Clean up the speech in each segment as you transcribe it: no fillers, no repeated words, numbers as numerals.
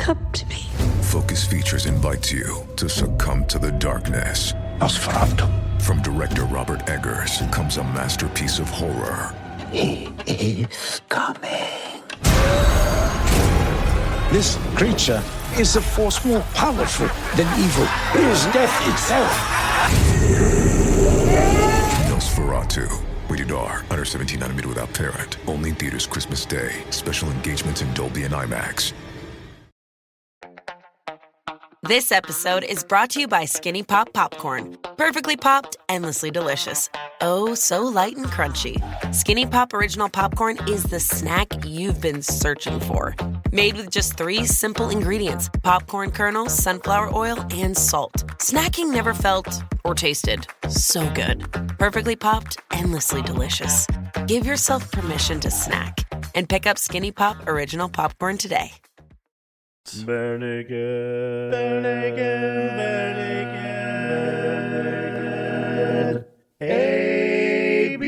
come to me. Focus Features invites you to succumb to the darkness. Nosferatu. From director Robert Eggers comes a masterpiece of horror. He is coming. This creature is a force more powerful than evil. It is death itself. Nosferatu. Rated R. Under 17 nanometer without parent. Only in theaters Christmas Day. Special engagements in Dolby and IMAX. This episode is brought to you by Skinny Pop Popcorn. Perfectly popped, endlessly delicious. Oh, so light and crunchy. Skinny Pop Original Popcorn is the snack you've been searching for. Made with just 3 simple ingredients: popcorn kernels, sunflower oil, and salt. Snacking never felt or tasted so good. Perfectly popped, endlessly delicious. Give yourself permission to snack and pick up Skinny Pop Original Popcorn today. Bare naked, bare naked, bare naked, ABCs.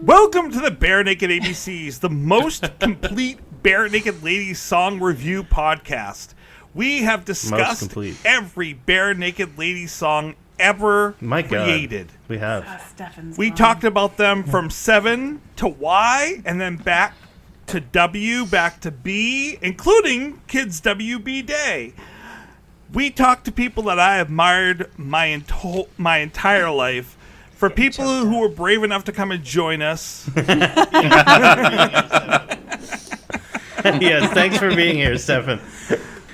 Welcome to the Bare Naked ABCs, the most complete Bare Naked Ladies song review podcast. We have discussed every Bare Naked Ladies song ever created. We have. We talked about them from 7 to Y, and then back to W, back to B, including Kids WB Day. We talked to people that I admired my entire life. For people who were brave enough to come and join us. Yes, thanks for being here, Stefan.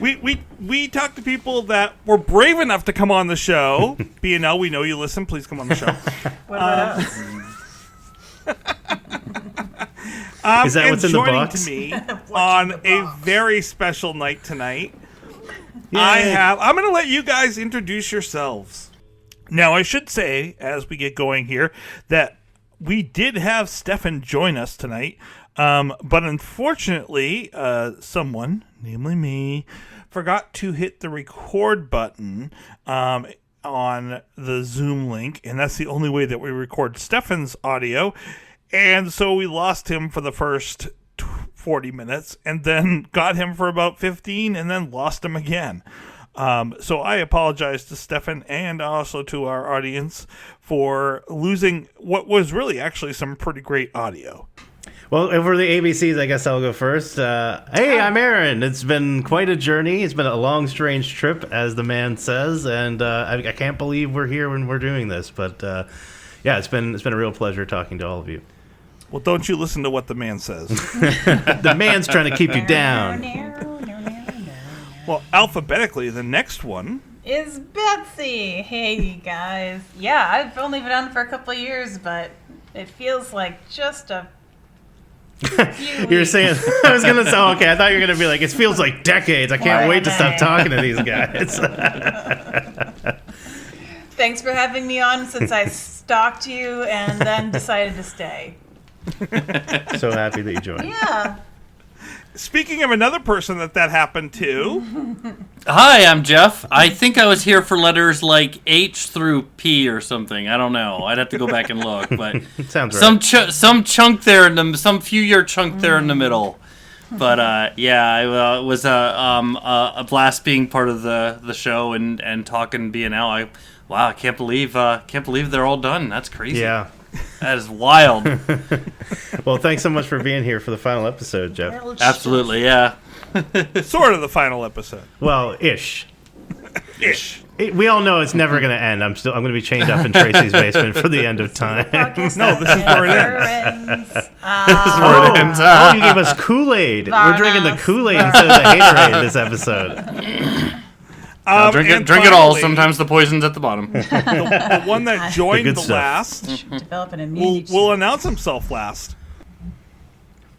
We talked to people that were brave enough to come on the show. B&L, we know you listen. Please come on the show. What about us? Is that what's in the box? And joining to me on a very special night tonight, I'm going to let you guys introduce yourselves. Now, I should say, as we get going here, that we did have Stefan join us tonight, but unfortunately, someone, namely me, forgot to hit the record button on the Zoom link, and that's the only way that we record Stefan's audio, and so we lost him for the first 40 minutes, and then got him for about 15, and then lost him again. So I apologize to Stefan and also to our audience for losing what was really actually some pretty great audio. Well, over the ABCs, I guess I'll go first. Hey, I'm Aaron. It's been quite a journey. It's been a long, strange trip, as the man says, and I can't believe we're here when we're doing this. But yeah, it's been a real pleasure talking to all of you. Well, don't you listen to what the man says. The man's trying to keep you down. Well, alphabetically, the next one is Betsy. Hey, guys. Yeah, I've only been on for a couple of years, but it feels like just a few You're weeks. saying, I was going to say, okay, I thought you were going to be like, it feels like decades. I can't wait to stop talking to these guys. Thanks for having me on since I stalked you and then decided to stay. So happy that you joined. Yeah. Speaking of another person that happened to. Hi, I'm Jeff. I think I was here for letters like H through P or something. I don't know. I'd have to go back and look, but sounds right. Some chunk there in some few year chunk there in the middle. But yeah, it was a blast being part of the show and talking B&L. Wow, I can't believe they're all done. That's crazy. Yeah. That is wild. Well, thanks so much for being here for the final episode, Jeff. Absolutely, yeah. Sort of the final episode. Well, ish. We all know it's never going to end. I'm going to be chained up in Tracy's basement for the end of time. No, this is where it ends. Oh, you gave us Kool-Aid. We're drinking the Kool-Aid instead of the Haterade this episode. Drink it all. Sometimes the poison's at the bottom. The one that joined the last will announce himself last.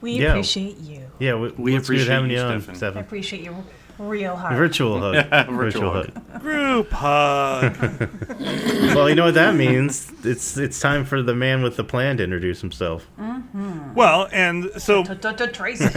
We appreciate you. Yeah, we appreciate you, having you on, I Stefan. appreciate you Real hard. Virtual hug. Virtual hug. Group hug. Well, you know what that means. It's time for the man with the plan to introduce himself. Well, and so Tracy. Or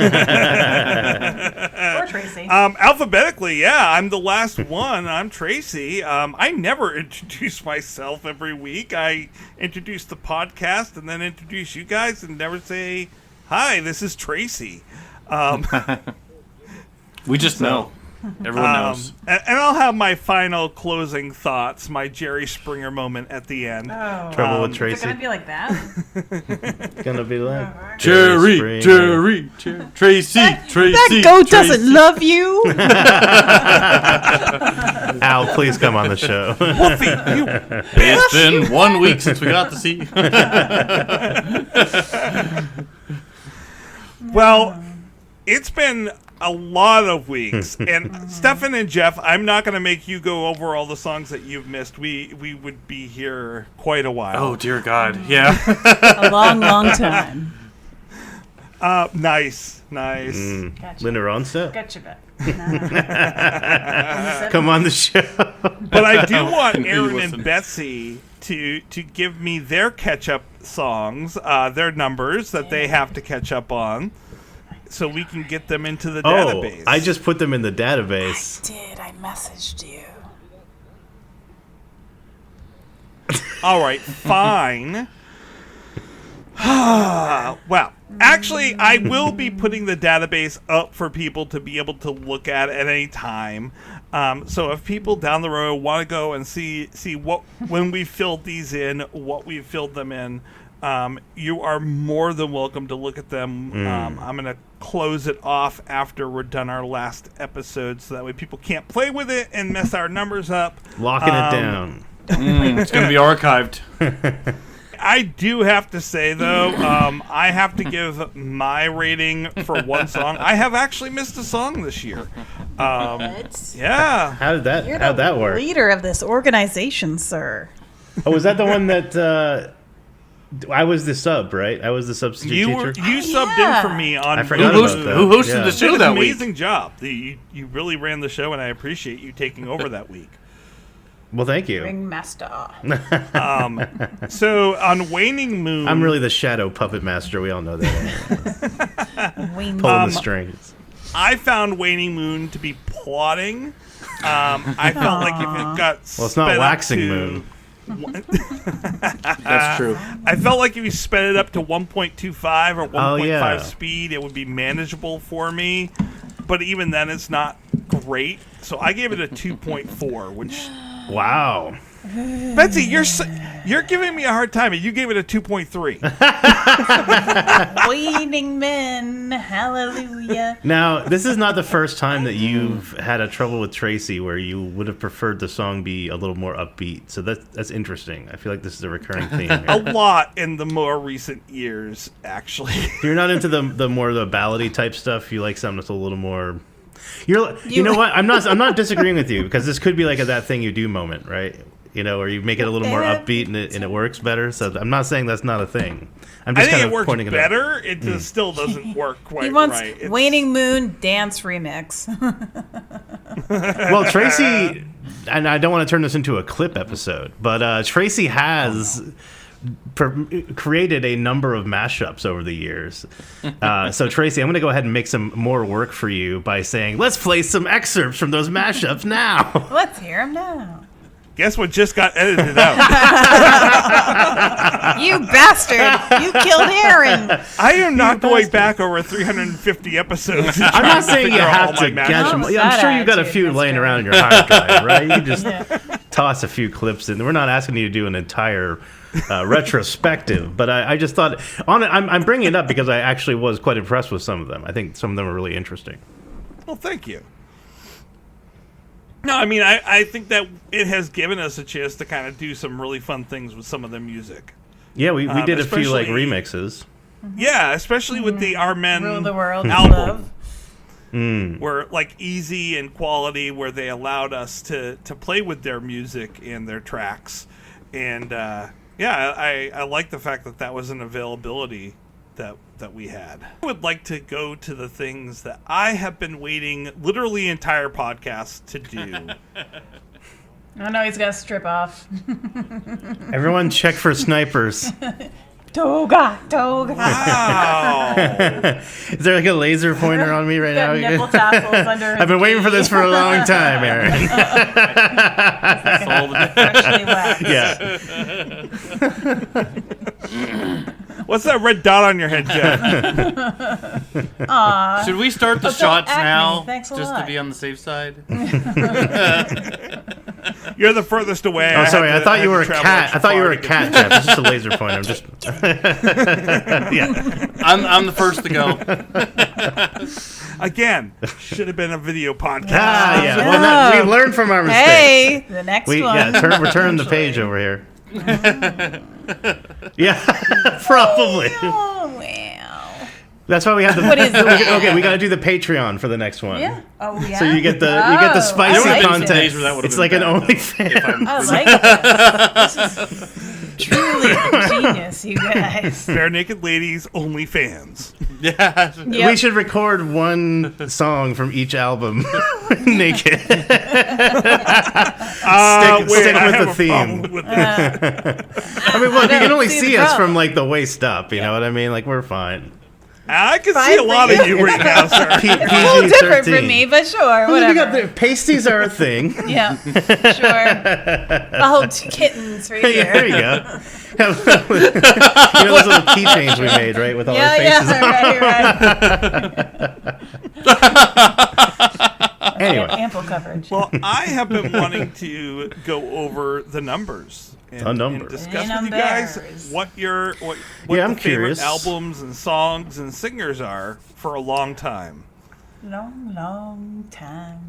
Tracy. alphabetically, yeah, I'm the last one. I'm Tracy. I never introduce myself every week. I introduce the podcast and then introduce you guys and never say, hi, this is Tracy. We just know. Everyone knows. And I'll have my final closing thoughts, my Jerry Springer moment at the end. Oh. Trouble with Is it Tracy. gonna be like that? It's gonna be like Jerry, Tracy. That goat doesn't love you. Al, please come on the show. Woofy, you It's been 1 week since we got to see. Well, it's been a lot of weeks. And Stefan and Jeff, I'm not going to make you go over all the songs that you've missed. We would be here quite a while. Oh, dear God. Yeah. A long, long time. Nice. Gotcha. Linda Ronstadt, Gotcha back. come on the show. But I do want Aaron Listen. and Betsy to give me their catch-up songs, their numbers that they have to catch up on, so we can get them into the database. I just put them in the database. I messaged you. All right, fine. Well, actually, I will be putting the database up for people to be able to look at any time. So if people down the road want to go and see what when we filled these in, what we filled them in, you are more than welcome to look at them. I'm going to close it off after we're done our last episode, so that way people can't play with it and mess our numbers up. Locking it down. It's going to be archived. I do have to say, though, I have to give my rating for one song. I have actually missed a song this year. Yeah. How'd You're that the work? leader of this organization, sir. Oh, was that the one that I was the sub, right? I was the substitute You teacher. subbed in for me on I forgot Who about that. hosted Yeah. the You show did an that week? amazing job. You really ran the show, and I appreciate you taking over that week. Well, thank you. Ringmaster. So on Waning Moon, I'm really the shadow puppet master. We all know that. Pulling the strings. I found Waning Moon to be plotting. I felt like if it got Well, it's not sped up waxing to- moon. That's true. I felt like if you sped it up to 1.25 or 1.5 yeah. speed, it would be manageable for me. But even then, it's not great. So I gave it a 2.4, which... Wow. Betsy, you're giving me a hard time, and you gave it a 2.3. Waning men, hallelujah. Now, this is not the first time that you've had a trouble with Tracy where you would have preferred the song be a little more upbeat. So that's interesting. I feel like this is a recurring theme here. A lot in the more recent years, actually. You're not into the more the ballady type stuff. You like something that's a little more. You know what? I'm not disagreeing with you, because this could be like a that thing you do moment, right? You know, or you make it a little more upbeat and it works better. So I'm not saying that's not a thing. I'm I just think kind it of works pointing it out. better. It just still doesn't work quite He wants right. It's- Waning Moon dance remix. Well, Tracy, and I don't want to turn this into a clip episode, but Tracy has created a number of mashups over the years. So, Tracy, I'm going to go ahead and make some more work for you by saying, let's play some excerpts from those mashups now. Let's hear him now. Guess what just got edited out? You bastard! You killed Aaron! I am not going back over 350 episodes. I'm not saying you figure out have all to my catch mashups. them. Yeah, I'm sure you've got a few That's laying true. around in your hard drive, right? You can just toss a few clips in. We're not asking you to do an entire retrospective, but I just thought I'm bringing it up because I actually was quite impressed with some of them. I think some of them are really interesting. Well, thank you. No, I mean, I think that it has given us a chance to kind of do some really fun things with some of the music. Yeah, we did a few like especially- remixes. Yeah, especially with the Our Men Rule the world. album, Mm. where like easy and quality, where they allowed us to play with their music and their tracks, and yeah, I like the fact that was an availability that we had. I would like to go to the things that I have been waiting literally entire podcasts to do. Oh no, he's gonna strip off. Everyone check for snipers. Toga. Wow. Is there like a laser pointer on me right now? Got nipple tassels under his I've been waiting for this for a long jeans. time, Aaron. Freshly wet. Yeah. What's that red dot on your head, Jeff? Should we start the don't shots act me. now, Thanks a just to lot. be on the safe side? You're the furthest away. Oh, sorry. I thought had you to were a travel cat. extra I thought you far were a to get cat, Jeff. It's just a laser pointer. I'm just. Yeah. I'm the first to go. Again, should have been a video podcast. Ah, yeah. Well, we learned from our mistakes. Hey, the next one. We're turning the page over here. Yeah, probably. Oh wow. That's why we have the. What is that? Okay, we got to do the Patreon for the next one. Yeah. Oh yeah. So you get the spicy I like it. content. Days where that would've It's been like an bad. OnlyFans. I like it. This is truly genius, you guys. Bare Naked Ladies only fans. Yeah. Yep. We should record one song from each album naked. Stick Wait, with I have the a theme. problem with this. I mean, look, you can only See see the us problem. from like the waist up. You know what I mean? Like we're fine. I can Fine see a for lot you. of you right now, sir. It's a little different for me, but sure, We got whatever. the pasties are a thing. Yeah, sure. I'll hold 2 kittens right Yeah, there here. you go. You know those little keychains we made, right, with all our faces on. right. Anyway, Ample coverage. Well, I have been wanting to go over the numbers and, The numbers. and discuss The with you guys numbers. what Yeah, the I'm favorite curious. albums and songs and singers are for a long time. Long time.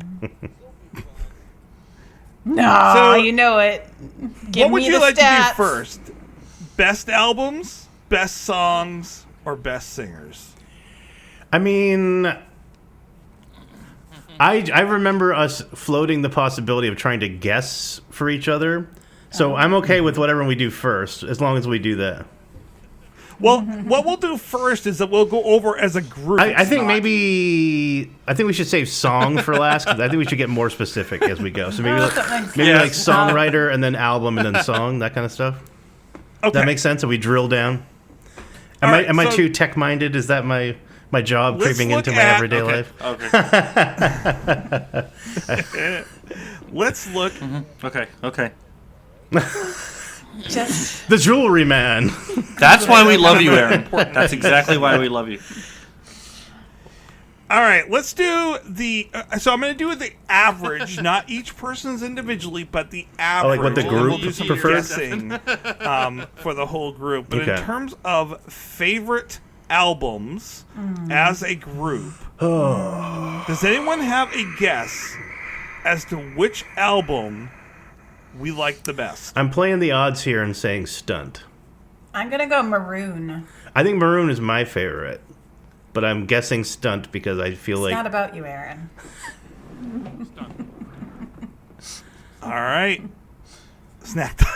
No, So, you know it. Give what would me you the like stats. to do first? Best albums, best songs, or best singers? I mean, I remember us floating the possibility of trying to guess for each other. So I'm okay with whatever we do first, as long as we do that. Well, what we'll do first is that we'll go over as a group. I think Not- maybe we should save song for last, 'cause I think we should get more specific as we go. So maybe that makes maybe like sense. songwriter and then album and then song, that kind of stuff. Okay. That makes sense. So we drill down. All right, Am I so- too tech minded? Is that my job Let's creeping look into my at- everyday Okay. life? Okay. Let's look. Okay. Okay. Just The jewelry man. That's why we love you, Aaron. That's exactly why we love you. All right, let's do the. So I'm going to do the average, not each person's individually, but the average. like what the and then group we'll do some prefers? guessing for the whole group. But in Okay. terms of favorite albums as a group, does anyone have a guess as to which album we like the best? I'm playing the odds here and saying Stunt. I'm gonna go maroon. I think Maroon is my favorite, but I'm guessing Stunt because I feel It's like not about you, Aaron. All right. Snack time.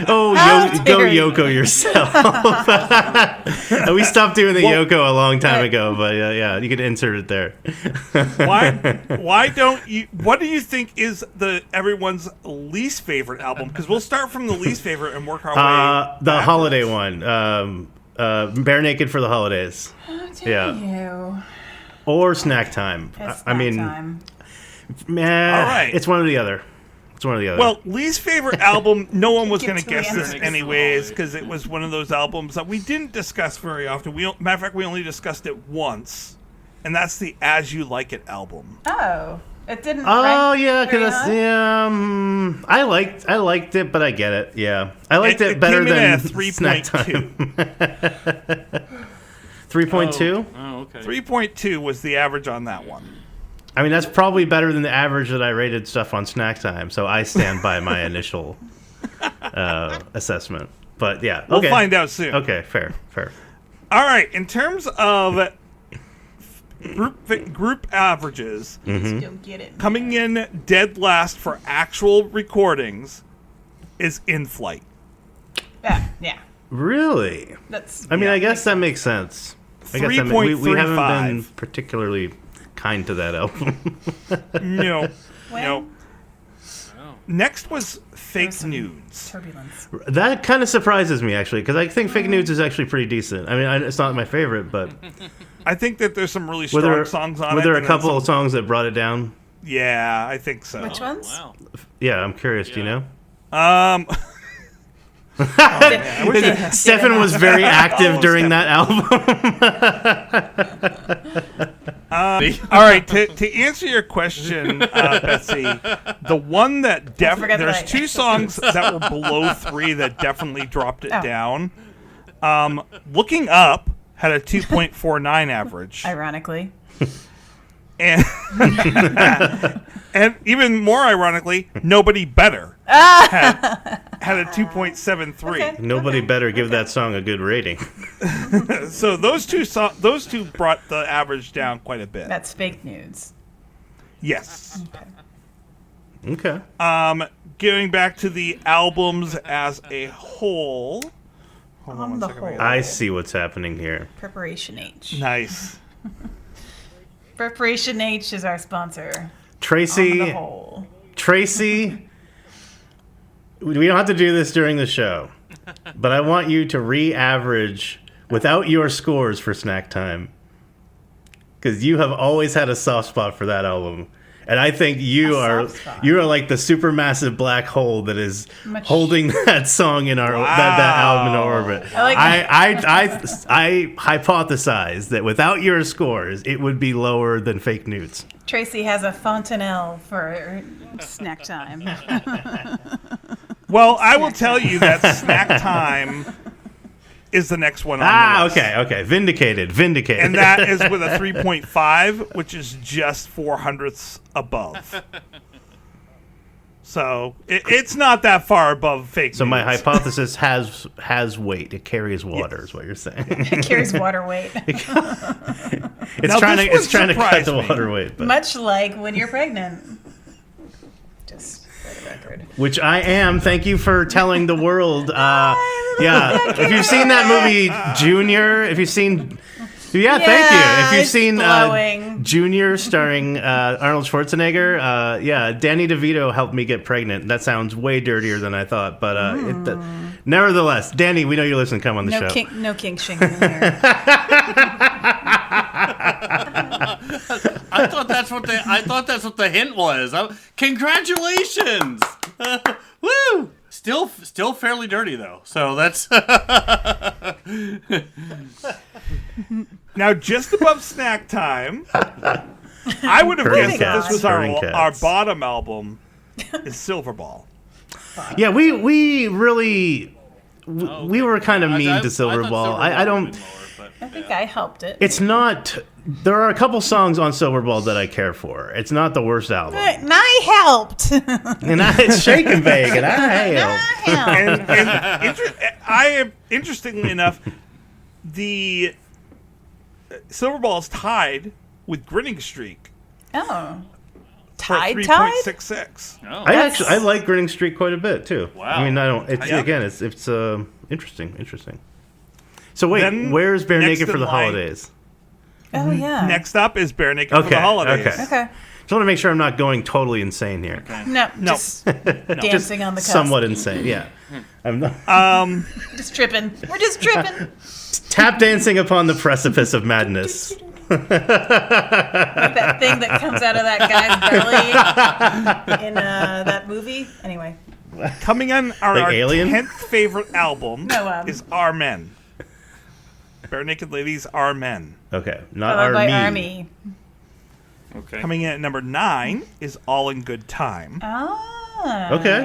go dare you. Yoko yourself. We stopped doing the Yoko a long time ago, but yeah, you can insert it there. Why don't you? What do you think is everyone's least favorite album? Because we'll start from the least favorite and work our way. The backwards. holiday one, Bare Naked for the Holidays, Yeah. You. or Snack Time. It's I mean, time. meh, All right. it's one or the other. It's one or the other. Well, least favorite album. No one was Get going to two guess this answers. anyways because it was one of those albums that we didn't discuss very often. Matter of fact, we only discussed it once, and that's the As You Like It album. Oh, it didn't. oh rank yeah, very because high? I liked it, but I get it. Yeah, I liked it better came in than at Snack 3.2. Time. 3.2. Oh, okay. 3.2 was the average on that one. I mean, that's probably better than the average that I rated stuff on Snack Time. So I stand by my initial assessment. But yeah, We'll okay. find out soon. Okay, fair. All right, in terms of group averages, Don't get it. coming in dead last for actual recordings is In Flight. Yeah. Really? That's. I mean, I guess that makes sense. I guess we haven't 3.35. been particularly kind to that album. No. When? No. Next was Fake Nudes. Turbulence. That kind of surprises me, actually, because I think Fake Nudes is actually pretty decent. I mean, it's not my favorite, but I think that there's some really were strong there, songs on it. were there a and then couple some- of songs that brought it down? Yeah, I think so. Which ones? Wow. Yeah, I'm curious. Do you know? Stefan was very active during that album. All right, to answer your question, Betsy, the one that forget there's that. 2 songs that were below 3 that definitely dropped it Oh. down. Looking Up had a 2.49 average, Ironically. and and even more ironically, Nobody Better had a 2.73. Okay. Nobody better give that song a good rating. So those two brought the average down quite a bit. That's Fake Nudes. Yes. Okay. Getting back to the albums as a whole. Hold On one the second, whole. I see what's happening here. Preparation H. Nice. Preparation H is our sponsor. On the Tracy, whole. Tracy, we don't have to do this during the show, but I want you to re-average without your scores for Snack Time, because you have always had a soft spot for that album, and I think you A are soft spot. like the supermassive black hole that is Much- holding that song in our that album in orbit. I like I hypothesize that without your scores, it would be lower than Fake Nudes. Tracy has a fontanelle for Snack Time. Well, I will tell you that Snack Time is the next one on the list. Okay. Vindicated. And that is with a 3.5, which is just 0.04 above. So it's not that far above Fake So my Nudes. hypothesis has weight. It carries water, is what you're saying. It carries water weight. It's Now, trying this to one it's trying to cut surprised the me. water weight, but, Much like when you're pregnant. Just for the record. which I am. Thank you for telling the world. Yeah, if you've seen that movie Junior, if you've seen. Yeah, thank you. If you've it's seen glowing. Junior starring Arnold Schwarzenegger, yeah, Danny DeVito helped me get pregnant. That sounds way dirtier than I thought, but nevertheless, Danny, we know you listen. Come on the show. No kink shaming in here. I thought that's what the hint was. Congratulations! Woo! Still fairly dirty though. So that's Now, just above Snack Time, I would have Herding guessed that this Cats, was Herding our Cats. bottom album, is Silverball. Yeah, we really we were kind of mean to Silverball. I don't. I think I helped it. It's not. There are a couple songs on Silverball that I care for. It's not the worst album. And I helped. And it's Shake and Bake, and I help. And interestingly enough, the Silverball is tied with Grinning Streak Oh. for Tied? 3.66. I like Grinning Streak quite a bit too. Wow. I mean, I don't. It's Yeah. again, it's interesting. So wait, Then where's Bare next Naked for in the line- holidays? Oh, yeah. Next up is Bare Naked for Okay, the Holidays. okay. Okay. Just want to make sure I'm not going totally insane here. No, No. just dancing on the cusp. Somewhat insane, yeah. I'm not Just tripping. We're just tripping. tap dancing upon the precipice of madness. Like that thing that comes out of that guy's belly in that movie. Anyway. Coming on our Like Alien? 10th favorite album No, is Our Men. Bare Naked Ladies Are Men. Okay, not Followed by Army. Army. okay. Coming in at number 9 is All in Good Time. Ah. Okay.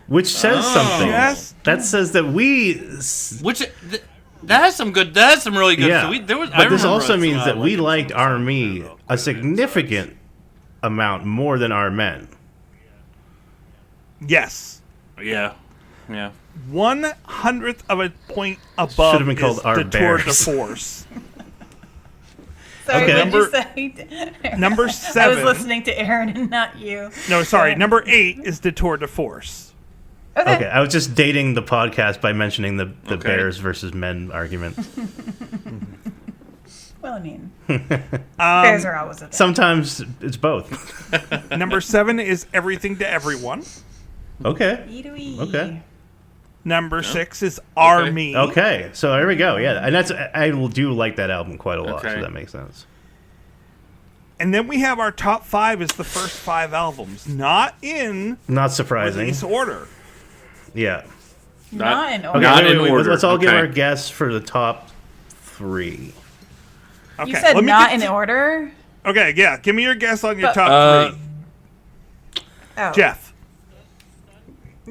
Which says something. Yes. That says that we. That has some good. That has some really good. Yeah. So I But this remember also us, means that we liking liked some Army songs. a significant amount more than Our Men. Yes. Yeah. 1/100th of a point above Should've been called is Our the Tour de Bears. Force. Sorry, Okay. what did you say? Number I was 7. listening to Aaron and not you. No, sorry. Number 8 is the Tour de Force. Okay, I was just dating the podcast by mentioning the Okay. Bears versus men argument. Well, I mean, bears are always a thing. Sometimes it's both. Number 7 is Everything to Everyone. Okay. Wee-doo-wee. Okay. Number 6 is Army. Okay. So there we go. Yeah, and I do like that album quite a lot. Okay. So that makes sense. And then we have our top 5 is the first 5 albums, not in Not surprising. release order. Yeah. Not in order. Okay. Not wait, in wait, order. Let's all give Okay. our guess for the top 3. Okay, You said let me not get in order? Okay, yeah. Give me your guess on your But- top 3. Oh. Jeff.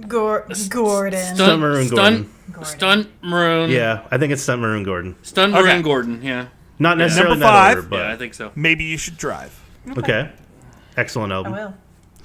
Gordon. Stunt Maroon Gordon. Stunt Maroon. Yeah, I think it's Stunt Maroon Gordon. Stunt Okay. Maroon Gordon. Yeah. Not necessarily Number in that 5. order, but Yeah, I think so. Maybe You Should Drive. okay. Excellent I album. will.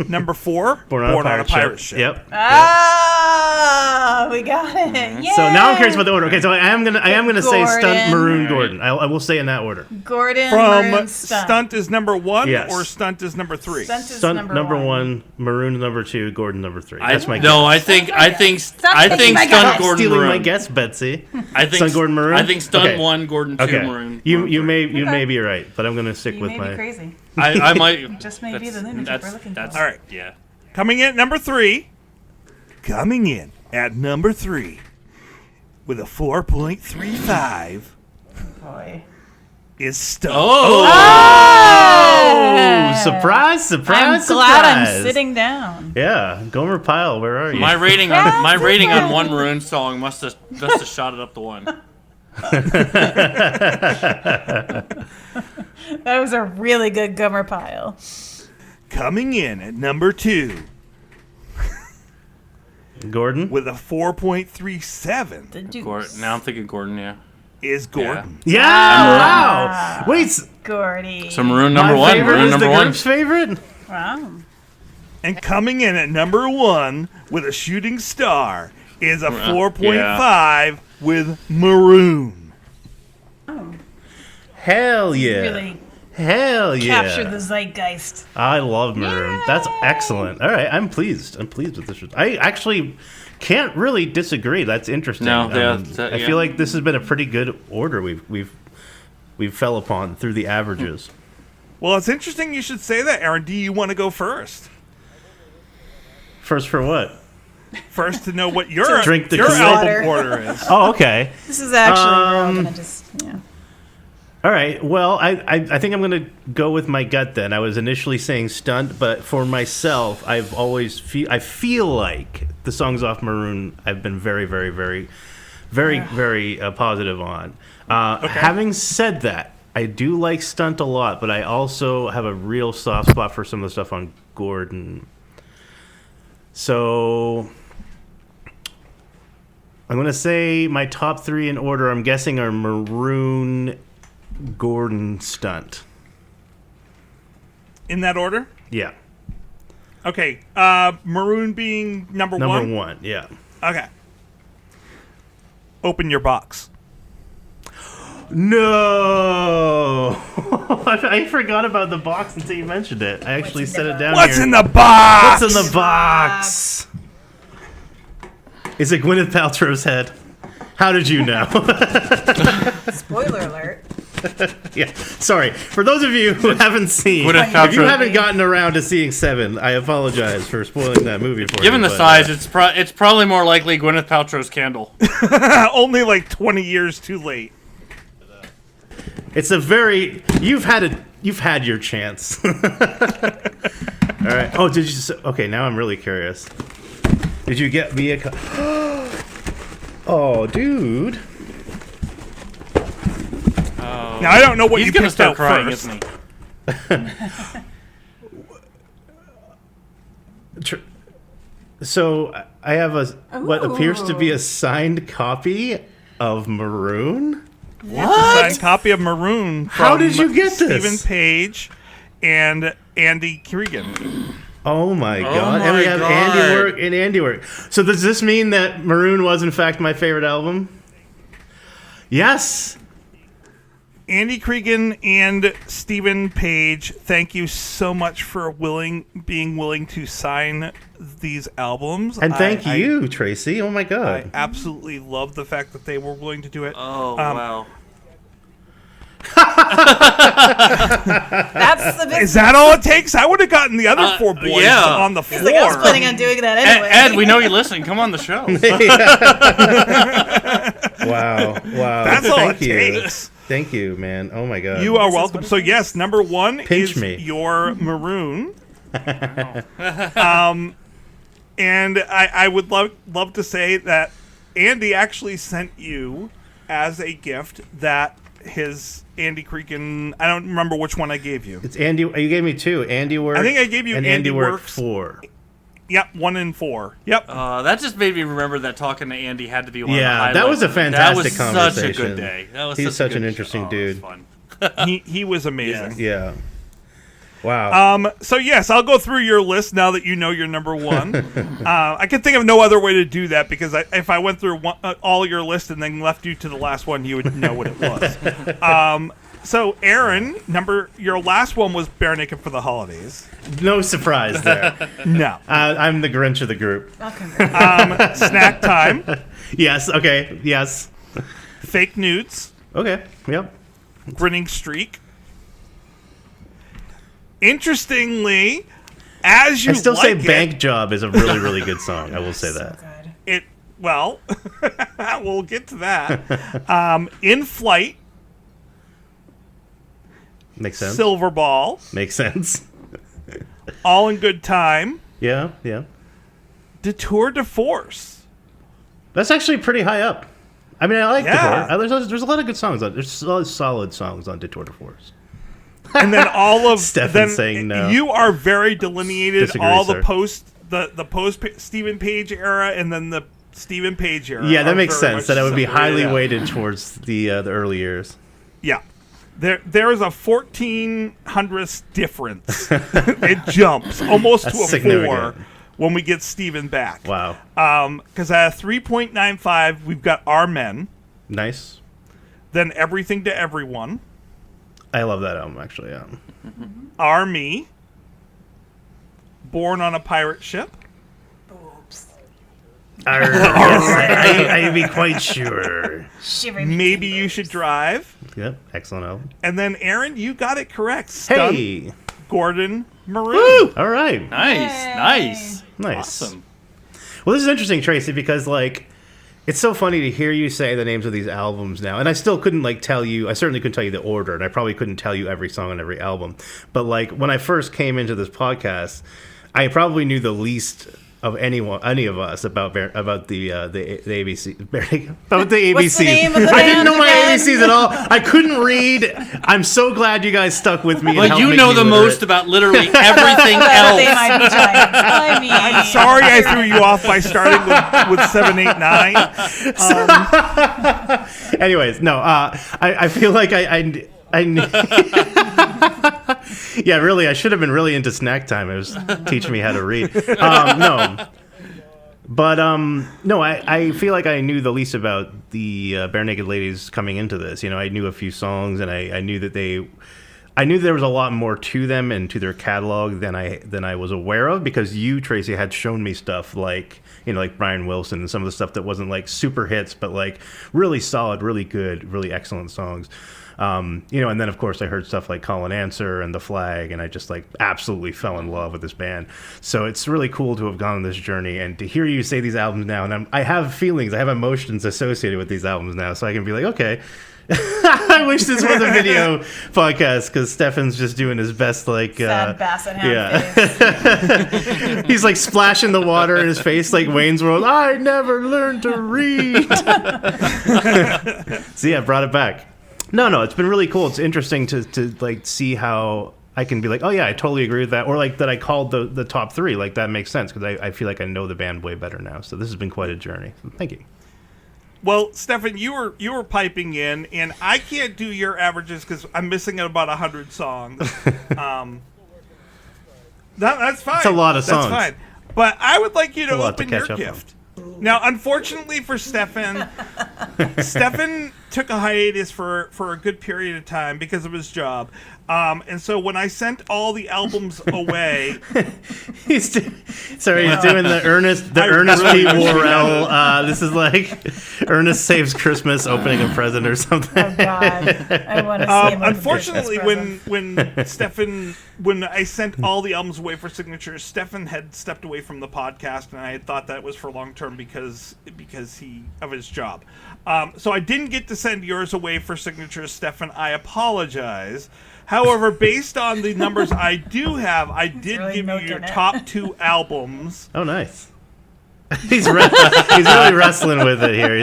Number 4, Born on a Pirate Ship. Yep. Ah, we got it. Yay! So now I'm curious about the order. Okay, so I am gonna say Stunt Gordon. Maroon Right. Gordon. I will say in that order. Gordon From Maroon Stunt is number 1 Yes. or Stunt is number 3? Stunt is Stunt number one. 1, Maroon number 2, Gordon number 3. That's my guess. No, I think taking my Stunt guess. Gordon Stealing Maroon. my guess, Betsy. I think Stunt Gordon Maroon? I think Stunt Okay. 1, Gordon 2, Okay. Maroon. You may Okay. be right, but I'm gonna stick You with may my. be crazy. I might Just may be the lunatic we're looking for. that's, All right. Yeah. Coming in at number 3. Coming in at number 3 with a 4.35 Boy. is Stunt. Oh. Oh, surprise! I'm Surprise! glad I'm surprise. sitting down. Yeah, Gomer Pyle, where are you? My rating on one Maroon song must have shot it up to 1. That was a really good Gomer Pile. Coming in at number 2 Gordon. with a 4.37 The Deuce. Gordon. Now I'm thinking Gordon. Yeah. is Gordon. Yeah! Wow. Wait. Gordy. So Maroon My number 1. favorite Maroon is number the 1. group's favorite. Wow. And coming in at number 1 with a shooting star is a 4.5 with Maroon. Hell yeah! Really Hell yeah! captured the zeitgeist. I love Maroon. That's excellent. All right, I'm pleased. I'm pleased with this. I actually can't really disagree. That's interesting. No, yeah, I yeah. feel like this has been a pretty good order we've fell upon through the averages. Well, it's interesting you should say that, Aaron. Do you want to go first? First for what? First to know what your Drink the your Kool-Aid. album order is. Oh, okay. This is actually we're all gonna just All right. Well, I think I'm going to go with my gut then. I was initially saying Stunt, but for myself, I've always I feel like the songs off Maroon I've been very, very, very, very, very positive on. Having said that, I do like Stunt a lot, but I also have a real soft spot for some of the stuff on Gordon. So I'm going to say my top 3 in order, I'm guessing, are Maroon, Gordon, Stunt. In that order? Yeah. Okay. Maroon being number 1? Number 1, yeah. Okay. Open your box. No! I forgot about the box until you mentioned it. I actually set it down What's here. in the box? What's in the box? Is it Gwyneth Paltrow's head? How did you know? spoiler alert. Yeah, sorry. For those of you who haven't seen, Gwyneth if you Paltrow. haven't gotten around to seeing Seven, I apologize for spoiling that movie for you. Given the but, size, it's probably more likely Gwyneth Paltrow's Candle. Only like 20 years too late. it's a very you've had your chance. All right. Oh, did you? Okay, now I'm really curious. Did you get me a? Oh, dude. Now I don't know what He's you gonna picked start out crying, first. isn't he? So I have what appears to be a signed copy of Maroon. Signed copy of Maroon. How from did you get this? Stephen Page and Andy Keegan. Oh my god! And my we have God. Andy work. So does this mean that Maroon was in fact my favorite album? Yes. Andy Cregan and Stephen Page, thank you so much for being willing to sign these albums. And thank you, Tracy. Oh my I God. absolutely love the fact that they were willing to do it. Oh, wow. That's the big. Is that all it takes? I would have gotten the other four boys on the floor. Like, I was planning on doing that anyway. Ed, we know you listen. Come on the show. Wow. That's all it takes. Thank you, man. Oh my God. You are welcome. So yes, number one Pinch is me. your Maroon. And I would love to say that Andy actually sent you as a gift that his Andy Cregan. I don't remember which one I gave you. It's Andy. You gave me 2. Andy Work. I think I gave you and Andy Work Works. 4. Yep, 1 and 4. Yep. That just made me remember that talking to Andy had to be one of the Yeah, highlights. that was a fantastic that was conversation. Such a good day. That was He's such such a an good interesting show. dude. Oh, it was fun. he was amazing. Yeah. Wow. So yes, I'll go through your list now that you know your number one. I can think of no other way to do that because if I went through all your list and then left you to the last one, you would know what it was. So Aaron, your last one was Bare Naked for the Holidays. No surprise there. No. I'm the Grinch of the group. Snack Time. Yes. Okay. Yes. Fake Nudes. Okay. Yep. Grinning Streak. Interestingly, as you I still say like Bank Job is a really, really good song. I will say that. well, we'll get to that. In Flight. Makes sense. Silver Ball. Makes sense. All in Good Time. Yeah. Detour de Force. That's actually pretty high up. I mean, I like Yeah. Detour. There's a lot of good songs on. There's a lot of solid songs on Detour de Force. And then all of Stefan saying no. You are very delineated. Disagree, all sir. the post Stephen Page era and then the Stephen Page era. Yeah, that are makes very sense. much That would be separated highly out. weighted towards the early years. Yeah. There is a 1/1400th difference. It jumps almost That's to a significant. 4 when we get Stephen back. Wow. Because at a 3.95, we've got Our Men, Nice. then Everything to Everyone, I love that album, actually. Yeah. Our Me, Born on a Pirate Ship, Yes, I'd be quite sure. Maybe You Should Drive, Yep. Excellent album. and then Aaron, you got it correct. Stunt Hey. Gordon Maroon. Woo! All right. Nice. Nice. Awesome. Well, this is interesting, Tracy, because it's so funny to hear you say the names of these albums now, and I still couldn't tell you. I certainly couldn't tell you the order, and I probably couldn't tell you every song on every album. But when I first came into this podcast, I probably knew the least of any of us about the ABC. About the ABCs. What's the name of the I didn't band know my again? ABCs at all. I couldn't read. I'm so glad you guys stuck with me. and Well, helped you make know me the literate. most about literally everything They else. might be giants. I mean, I'm sorry I threw you off by starting with 7, 8, 9. Anyways, no. I feel like I yeah, really, I should have been really into Snack Time. It was teaching me how to read. No. But, no, I feel like I knew the least about the Bare Naked Ladies coming into this. I knew a few songs, and I knew that there was a lot more to them and to their catalog than I was aware of, because you, Tracy, had shown me stuff like Brian Wilson and some of the stuff that wasn't super hits, but really solid, really good, really excellent songs. And then of course I heard stuff like Call and Answer and The Flag, and I just absolutely fell in love with this band. So it's really cool to have gone on this journey and to hear you say these albums now. And I have feelings, I have emotions associated with these albums now, so I can be okay. I wish this was a video podcast, because Stefan's just doing his best sad basset hound yeah. face. He's splashing the water in his face like Wayne's World. I never learned to read. So yeah, brought it back. No, it's been really cool. It's interesting to see how I can be oh yeah, I totally agree with that, or that I called the top 3. That makes sense, because I feel I know the band way better now. So this has been quite a journey. So thank you. Well, Stefan, you were piping in, and I can't do your averages because I'm missing about 100 songs. That's fine. It's a lot of songs. That's fine. But I would like you to a lot to open your catch up on. gift. Now, unfortunately for Stefan, Stefan took a hiatus for a good period of time because of his job. And so when I sent all the albums away, He's doing the Ernest really P. wish you Worrell. This is like Ernest Saves Christmas opening a present or something. Oh God, I want to see him. open unfortunately, Christmas when I sent all the albums away for signatures, Stefan had stepped away from the podcast, and I had thought that was for long term because of his job. So I didn't get to send yours away for signatures, Stefan. I apologize. However, based on the numbers I do have, I did really give you milking your it. top 2 albums. Oh, nice. He's really wrestling with it here.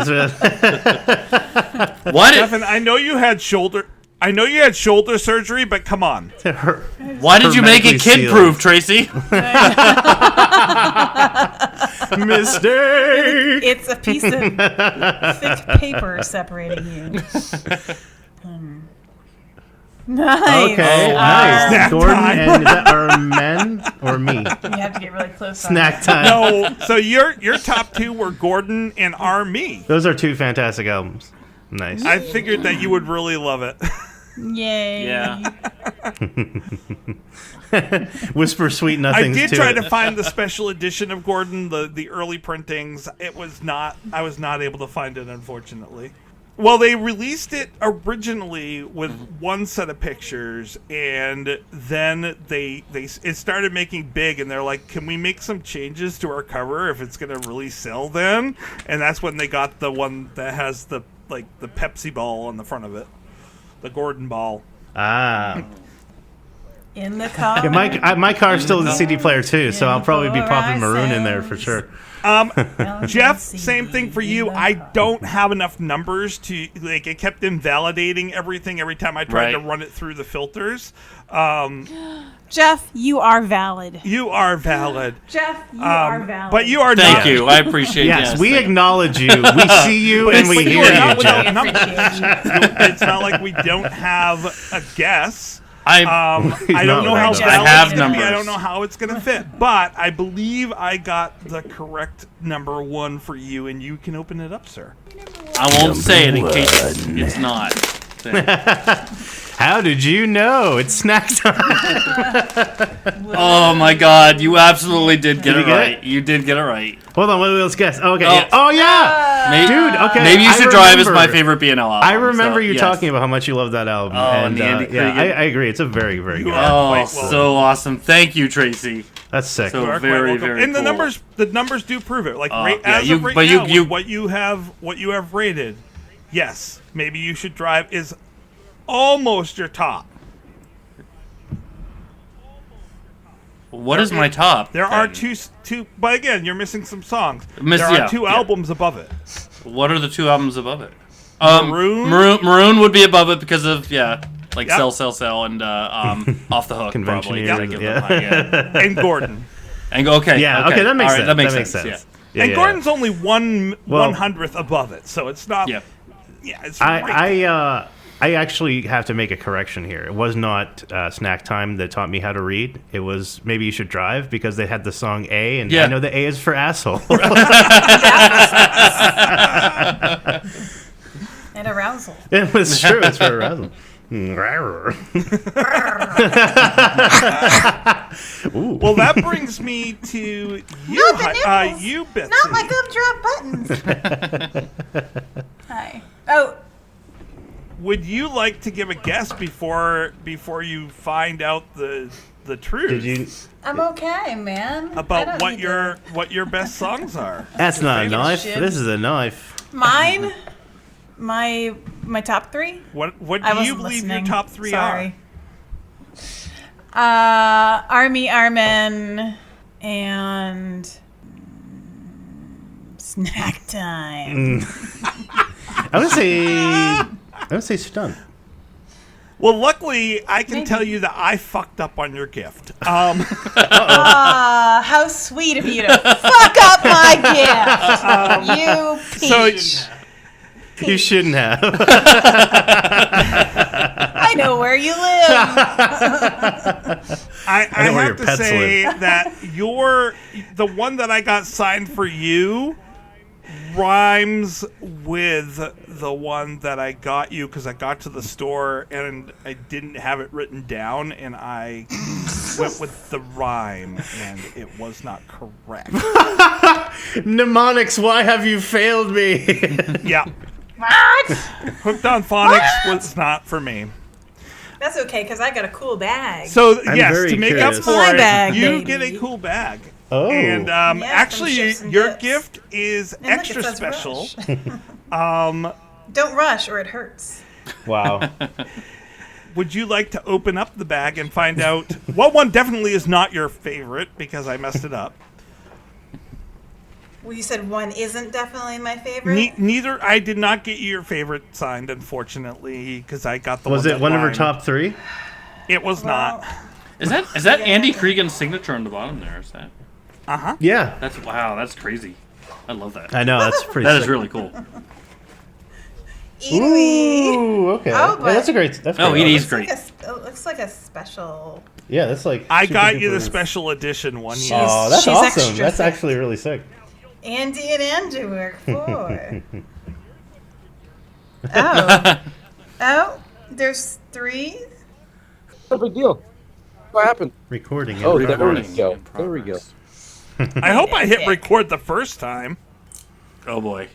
What? Stefan, I know you had shoulder surgery, but come on. Why did you make it hermetically kid-proof, Tracy? Mistake. It's a piece of thick paper separating you. Nice. Okay, Oh, nice. Snack Gordon, time. and is that our men or me? You have to get really close. Snack time. No, so your top 2 were Gordon and Are Me. Those are 2 fantastic albums. Nice. I figured that you would really love it. Yay. Yeah. Whisper sweet I nothings. did to try it. to find the special edition of Gordon, the early printings. I was not able to find it, unfortunately. Well, they released it originally with one set of pictures, and then it started making big, and they're like, "Can we make some changes to our cover if it's going to really sell then?" And that's when they got the one that has the Pepsi ball on the front of it, the Gordon ball. Ah. In the car. Yeah, my car's still the CD player too, so I'll probably be popping Maroon in there for sure. Jeff, same thing for you. I don't have enough numbers to it kept invalidating everything every time I tried to run it through the filters. Jeff, you are valid. You are valid. Jeff, you are valid. But you are Thank not. you. I appreciate it. Yes, we acknowledge you. We see you and we But you hear are not you, Jeff. without numbers. It's not like we don't have a guess. I I don't know how I valid have it's gonna be. I numbers. don't know how it's going to fit, but I believe I got the correct number 1 for you, and you can open it up, sir. I won't say it in case it's not. How did you know? It's snack time. Oh my God! You absolutely did get Did it you get right. it? You did get it right. Hold on, let's guess. Okay. Oh. Yeah. Oh yeah. Maybe, Dude, okay. Maybe you I should drive is my remember. favorite BNL album. I remember so, you yes. talking about how much you love that album. Oh, and the Andy yeah, Krieger. I agree. It's a very, very good. are Oh, quite well. so awesome! Thank you, Tracy. That's sick. So You are quite very, welcome. very and cool. the numbers do prove it. Like yeah, as you- of right but now, you- with what you have rated, yes, maybe you should drive is almost your top. What is my top? There are then? two, but again, you're missing some songs. Miss- there yeah, are 2 yeah. albums above it. What are the 2 albums above it? Maroon? Maroon would be above it because of like Yep. Sell, and Off the Hook. Convention Probably. years, I give yeah. them high, yeah. And Gordon. And go okay. Yeah. Okay. That makes All right, sense. That makes sense. Yeah. Yeah, And yeah, Gordon's only 1/100th Well- above it, so it's not. Yeah. Yeah, it's right. I actually have to make a correction here. It was not Snack Time that taught me how to read. It was Maybe You Should Drive because they had the song A, and Yeah. I know the A is for asshole. And arousal. It was true. It's for arousal. Well, that brings me to you, Not the nipples. you, Betsy. Not my gumdrop buttons. Hi. Oh, Would you like to give a guess before you find out the truth Did you? I'm okay, man. I about don't what need your best songs are? That's not a knife. shit. This is a knife. mine. My top 3. What I do wasn't you believe listening. your top 3 Sorry. are? Army, Armen, and Snack Time. I would say Stunt. Well, luckily, I can tell you that I fucked up on your gift. How sweet of you to fuck up my gift, you peach. You shouldn't have. I know where you live. I know where have your to pets say that the one that I got signed for you rhymes with the one that I got you because I got to the store and I didn't have it written down, and I went with the rhyme, and it was not correct. Mnemonics, why have you failed me? Yeah. What? Hooked on Phonics was not for me. That's okay, because I got a cool bag. So, I'm yes, very to make curious. up for My it, bag, you baby. get a cool bag. Oh. And from actually, Chips and your Dips. gift is And look, it extra says special. Rush. Don't rush or it hurts. Wow. Would you like to open up the bag and find out what one definitely is not your favorite because I messed it up? Well, you said one isn't definitely my favorite. Neither. I did not get you your favorite signed, unfortunately, because I got the Was one it that one of her rhymed. top 3? It was not. Is that Andy Cregan's signature on the bottom there? Is that? Yeah. That's crazy. I love that. I know, that's pretty That is sick. really cool. Ooh, okay. Oh, Yeah, that's a great. That's Oh, great. Edie's It great. looks like a special. Yeah, that's like. I super got you the duper- special edition one year. Oh, that's She's awesome. extra That's thick. actually really sick. Andy and Andrew work for. Oh, there's 3. No big deal. What happened? Recording. in Oh, there we progress. go. There we go. I hope I hit record the first time. Oh boy.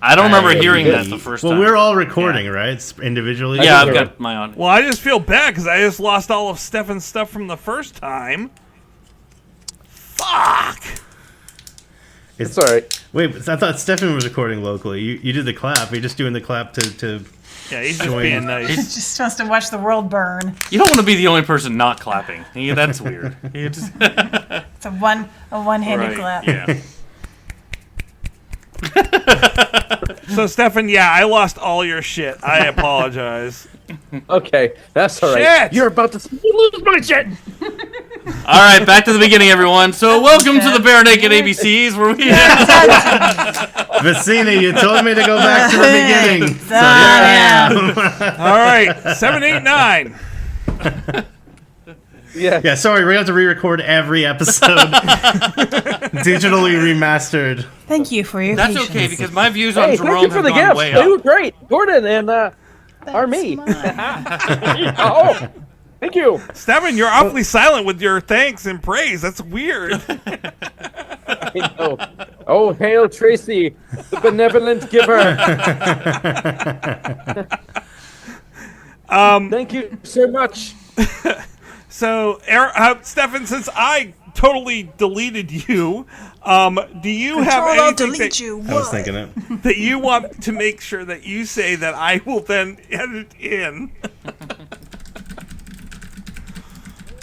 I don't remember hearing that the first Well, time. we're all recording, right? Individually. Yeah, think I've we're- got my on. Well, I just feel bad because I just lost all of Stefan's stuff from the first time. Fuck! It's all right. Wait, but I thought Stefan was recording locally. You did the clap. You're just doing the clap to. Yeah, he's just Join. being nice. Just wants to watch the world burn. You don't want to be the only person not clapping. Yeah, that's weird. You just- It's a one-handed right, clap. yeah. So, Stefan, yeah, I lost all your shit. I apologize. Okay, that's all right. Shit! You're about to lose my shit. All right, back to the beginning, everyone. So, welcome to the Bare Naked ABCs, where we. Vicini, you told me to go back to the beginning. So here yeah. I am. All right, 7, 8, 9. Yeah. Yeah, sorry, we're gonna have to re-record every episode, digitally remastered. Thank you for your That's patience. okay because my views on Hey, thank you Jerome for have the gone gifts. way They were up. great. Gordon and Army. Oh, thank you. Stefan, you're awfully silent with your thanks and praise. That's weird. I know. Oh, hail Tracy, the benevolent giver. Thank you so much. So, Stefan, since I totally deleted you, do you have Control, I'll anything delete you. I was What? thinking it. that you want to make sure that you say that I will then edit in?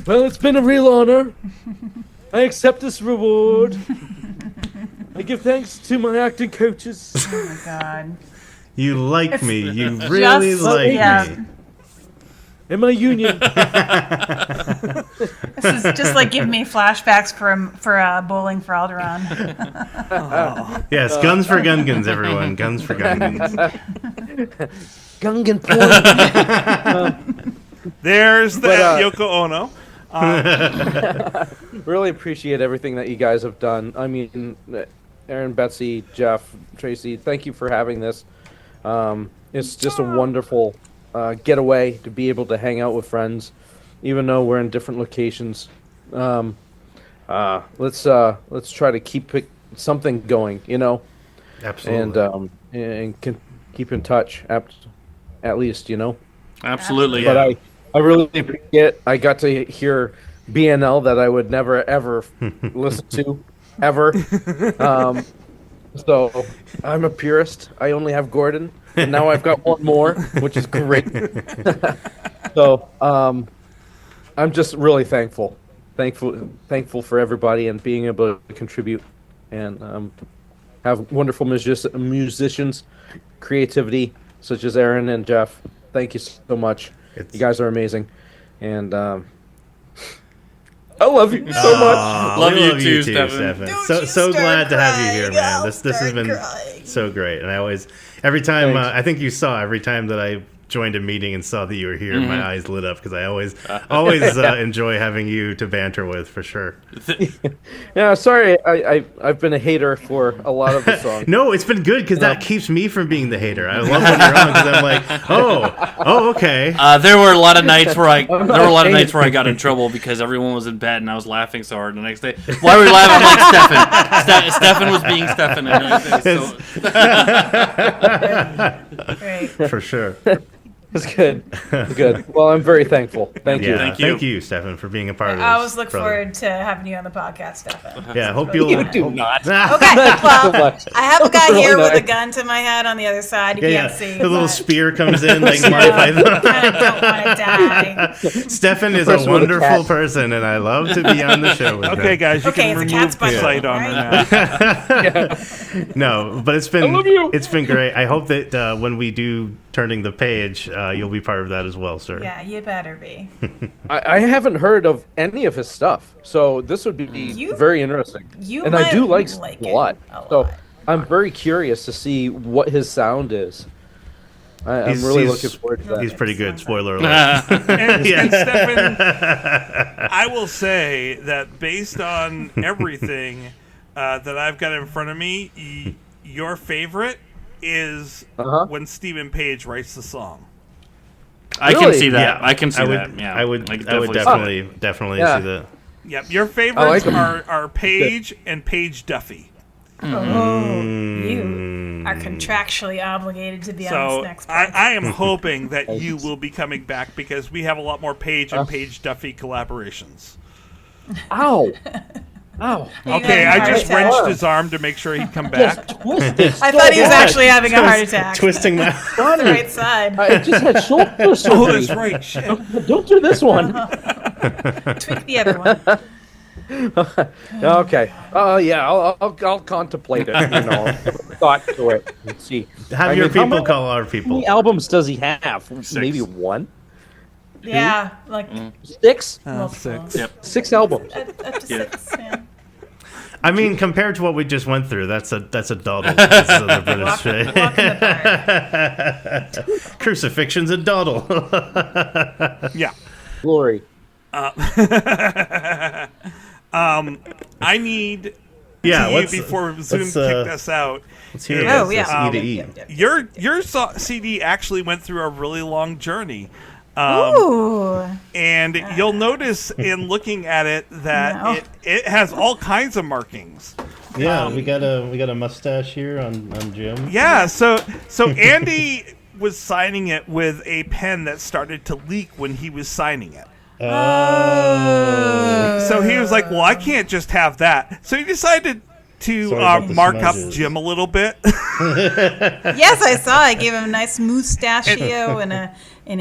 Well, it's been a real honor. I accept this reward. I give thanks to my acting coaches. Oh my god. You like me. You really Just- like yeah. me. And my union. This is just like giving me flashbacks for Bowling for Alderaan. Yes, guns for Gungans, everyone. Guns for Gungans. Gungan porn. There's the But, Yoko Ono. Really appreciate everything that you guys have done. I mean, Aaron, Betsy, Jeff, Tracy, thank you for having this. It's just a wonderful getaway to be able to hang out with friends, even though we're in different locations. Let's try to keep something going, you know, Absolutely. and can keep in touch at least, you know. Absolutely. But I really appreciate. I got to hear BNL that I would never ever listen to ever. So I'm a purist. I only have Gordon, and now I've got one more, which is great. So I'm just really thankful for everybody and being able to contribute and have wonderful musicians, creativity such as Aaron and Jeff. Thank you so much. You guys are amazing, and I love you so much. Love we you too, Stefan. Don't So you so start glad to have you here, crying. man. I'll This has start been crying. so great, and I always every time Thanks. I think you saw every time that I joined a meeting and saw that you were here, my eyes lit up because I always enjoy having you to banter with for sure. Yeah, sorry, I've been a hater for a lot of the songs. No, it's been good because that keeps me from being the hater. I love when you're on because I'm like, oh, okay. There were a lot of nights where I got in trouble because everyone was in bed and I was laughing so hard the next day. Why were you laughing? I'm like Stefan. Stefan was being Stefan and everything. So. Right. For sure. It's good. It's good. Well, I'm very thankful. Thank you. Thank you. Thank you, Stefan, for being a part of this. I always look brother. forward to having you on the podcast, Stefan. Yeah, I hope you'll. You do not. Okay, well, much. I have a guy Really here with a nice. gun to my head on the other side. You Yeah, can't see. the little but spear comes in like Monty I Python. kind of don't want to die. Stefan is Person a with a wonderful cat. person, and I love to be on the show with Okay, him. guys, you Okay, can it's a remove cat's the butt, sight on right? her now. No, but it's been love you. it's been great. I hope that when we do turning the page, you'll be part of that as well, sir. Yeah, you better be. I haven't heard of any of his stuff, so this would be You- very interesting. you And I do might like Steve like a it lot. a So lot. I'm very curious to see what his sound is. I'm really looking forward to that. He's pretty good. Spoiler alert. And Stefan, I will say that based on everything that I've got in front of me, your favorite is when Stephen Page writes the song. I can Really? see that. Yeah, I can see would, that. Yeah, I would can definitely see Yeah. see that. Yep, your I favorites like 'em. are Page and Page Duffy. Oh, you are contractually obligated to be on So this next podcast. I am hoping that you will be coming back because we have a lot more Page and Page Duffy collaborations. Ow! Ow! Okay, having a I heart just attack? wrenched his arm to make sure he'd come back. Twisted. I thought he was actually having a heart attack. Twisting my. the right side. I just had shoulder Oh, surgery. that's right. Shit. Don't do this one. Tweak the other one. Okay. Yeah, I'll contemplate it. Thought to it. Let's see. Have I your mean, how people many- call our How people. many albums does he have? Maybe one? Yeah, like Six? multiple. Yep. 6 albums. Up to 6, yeah. I mean, compared to what we just went through, that's a doddle. That's the British way. Walk in the park. Crucifixion's a doddle. Yeah. Glory. I need Yeah, to let's before Zoom let's, kicked us out. Let's hear Oh, this. yeah. This E to E. Your CD actually went through a really long journey. Ooh. And you'll notice in looking at it that No. it has all kinds of markings. Yeah, we got a mustache here on Jim. Yeah, so Andy was signing it with a pen that started to leak when he was signing it. So he was like, well, I can't just have that. So he decided to Sorry about the mark up smudges. Jim a little bit. Yes, I saw. I gave him a nice mustachio and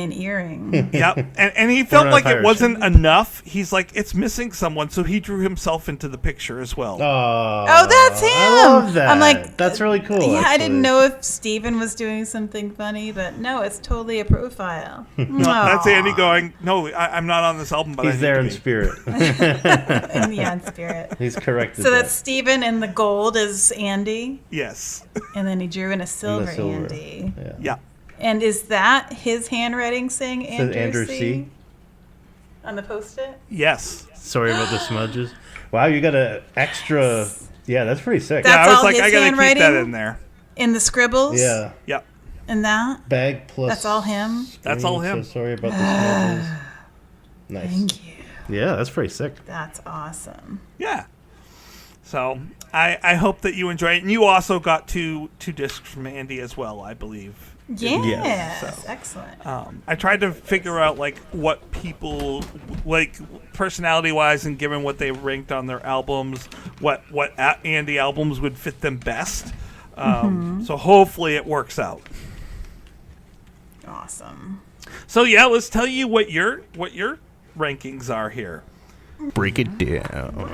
an earring. Yep. And he felt on a like it pirate wasn't enough. He's like, it's missing someone. So he drew himself into the picture as well. Oh, That's him. I love that. I'm like, that's really cool. Yeah, I actually. didn't know if Steven was doing something funny, but no, it's totally a profile. That's Andy going, no, I'm not on this album, but I He's need there to in be." spirit. in the on spirit. He's corrected. So that. that's Steven, and the gold is Andy, Yes. and then he drew in a silver, silver. Andy. Yeah. And is that his handwriting saying Andrew, Andrew C? C. On the post-it? Yes. Sorry about the smudges. Wow, you got an extra. Yeah, that's pretty sick. That's Yeah, I was all like, his I gotta keep that handwriting? in there. In the scribbles? Yeah, Yep. And that? bag plus. That's all him? That's all him. So sorry about the smudges. Nice. Thank you. Yeah, that's pretty sick. That's awesome. Yeah. So I hope that you enjoy it. And you also got two discs from Andy as well, I believe. Yes, So, excellent. I tried to figure out like what people like personality wise and given what they ranked on their albums, what Andy albums would fit them best. So hopefully it works out. Awesome. So yeah, let's tell you what your rankings are here. Break it down.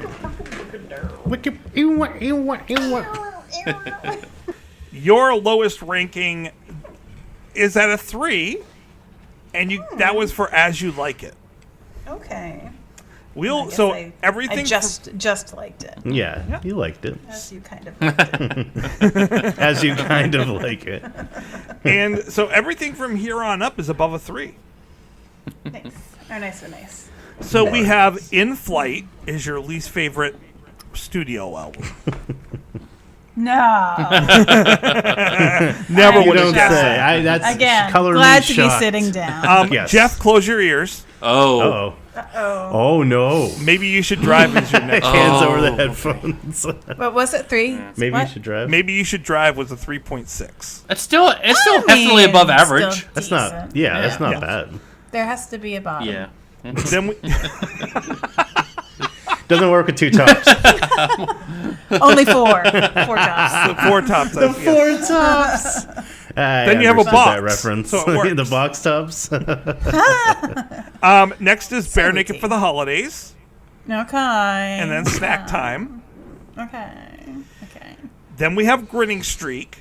Your lowest ranking is at a 3, and that was for As You Like It. Okay. I guess I everything just liked it. Yeah, you liked it. As you kind of liked it. As you kind of like it. and so everything from here on up is above a 3. Nice. Oh, nice, so nice. So we have In Flight is your least favorite studio album. No. Never You would don't have guessed say. that. That's Again, color me glad to be shocked. sitting down. Yes. Jeff, close your ears. Oh. Uh-oh. Oh, no. Maybe you should drive as your next. Hands over the Oh. headphones. What was it? 3? Maybe What? you should drive. Maybe you should drive was a 3.6. It's still I definitely mean, above still average. That's not. decent. Yeah, that's not Yeah. bad. There has to be a bottom. Yeah. Then we, Doesn't work with 2 tops. Only 4. 4 tops. the 4 tops. The 4 tops. Then you have a box, That reference. so it works. The box tops. Next is Bare Naked witty. for the Holidays, Okay. and then Snack Time. Okay. Then we have Grinning Streak.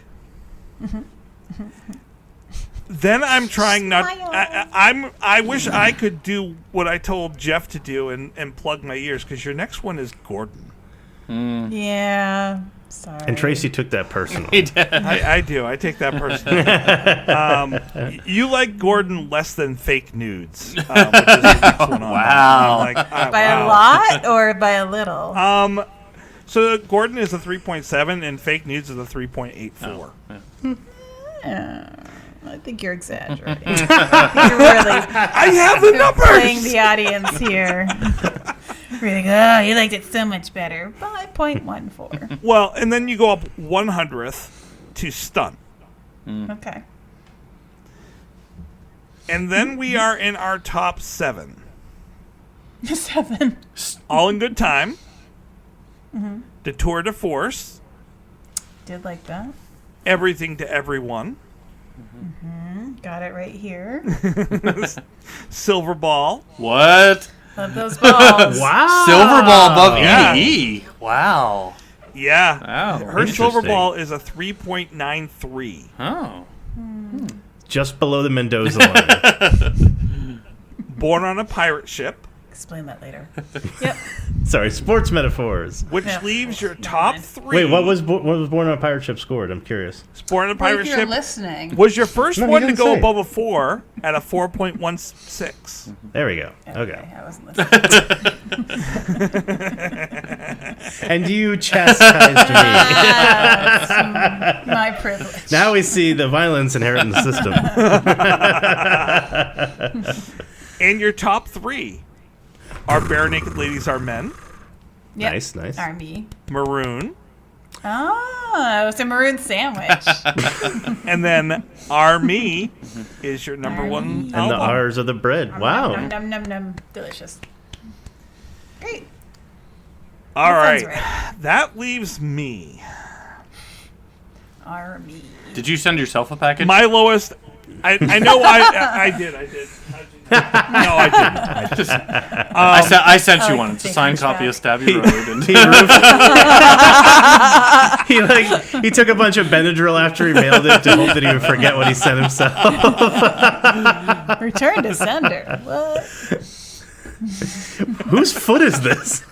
Then I'm trying not. I wish I could do what I told Jeff to do and plug my ears, because your next one is Gordon. Yeah. Sorry. And Tracy took that personal. I do. I take that personally. You like Gordon less than Fake Nudes, which is the next one on. Wow. Like, by a lot or by a little? So Gordon is a 3.7 and Fake Nudes is a 3.84. I think you're exaggerating. You're really I have the numbers. playing the audience here. Really, you liked it so much better. 5.14. Well, and then you go up 100th to Stunt. Okay. And then we are in our top 7. 7. All in Good Time. The Tour de Force. Did like that. Everything to Everyone. Got it right here. Silver Ball. What? Love those balls. Wow. Silver ball above Yeah. EDE. Wow. Yeah. Wow. Her Silver Interesting. Ball is a 3.93. Oh. Just below the Mendoza line. Born on a Pirate Ship, Explain that later. Yep. Sorry, sports metaphors. which Yeah. leaves your Never top mind. 3. Wait, what was Born on a Pirate Ship scored? I'm curious. Born on a Well, Pirate if you're Ship listening. was your first No, you one to didn't go say. above a 4 at a 4.16. There we go. Okay. I wasn't listening. And you chastised me. That's my privilege. Now we see the violence inherent in the system. And your top 3 are Bare Naked Ladies Are Men, Yep. Nice. Army. Maroon, Oh, it was a maroon sandwich. and then Are Me is your number 1 And the album. R's of the bread. Wow. Num, num, num, num. Delicious. Great. All That sounds right. That leaves me. Army. Did you send yourself a package? My lowest. I know I did. No, I didn't. I sent you Oh, one. It's a take signed yours copy back. of Stabby Road. And He took a bunch of Benadryl after he mailed it to hope that he would forget what he sent himself. Return to sender. What? Whose foot is this?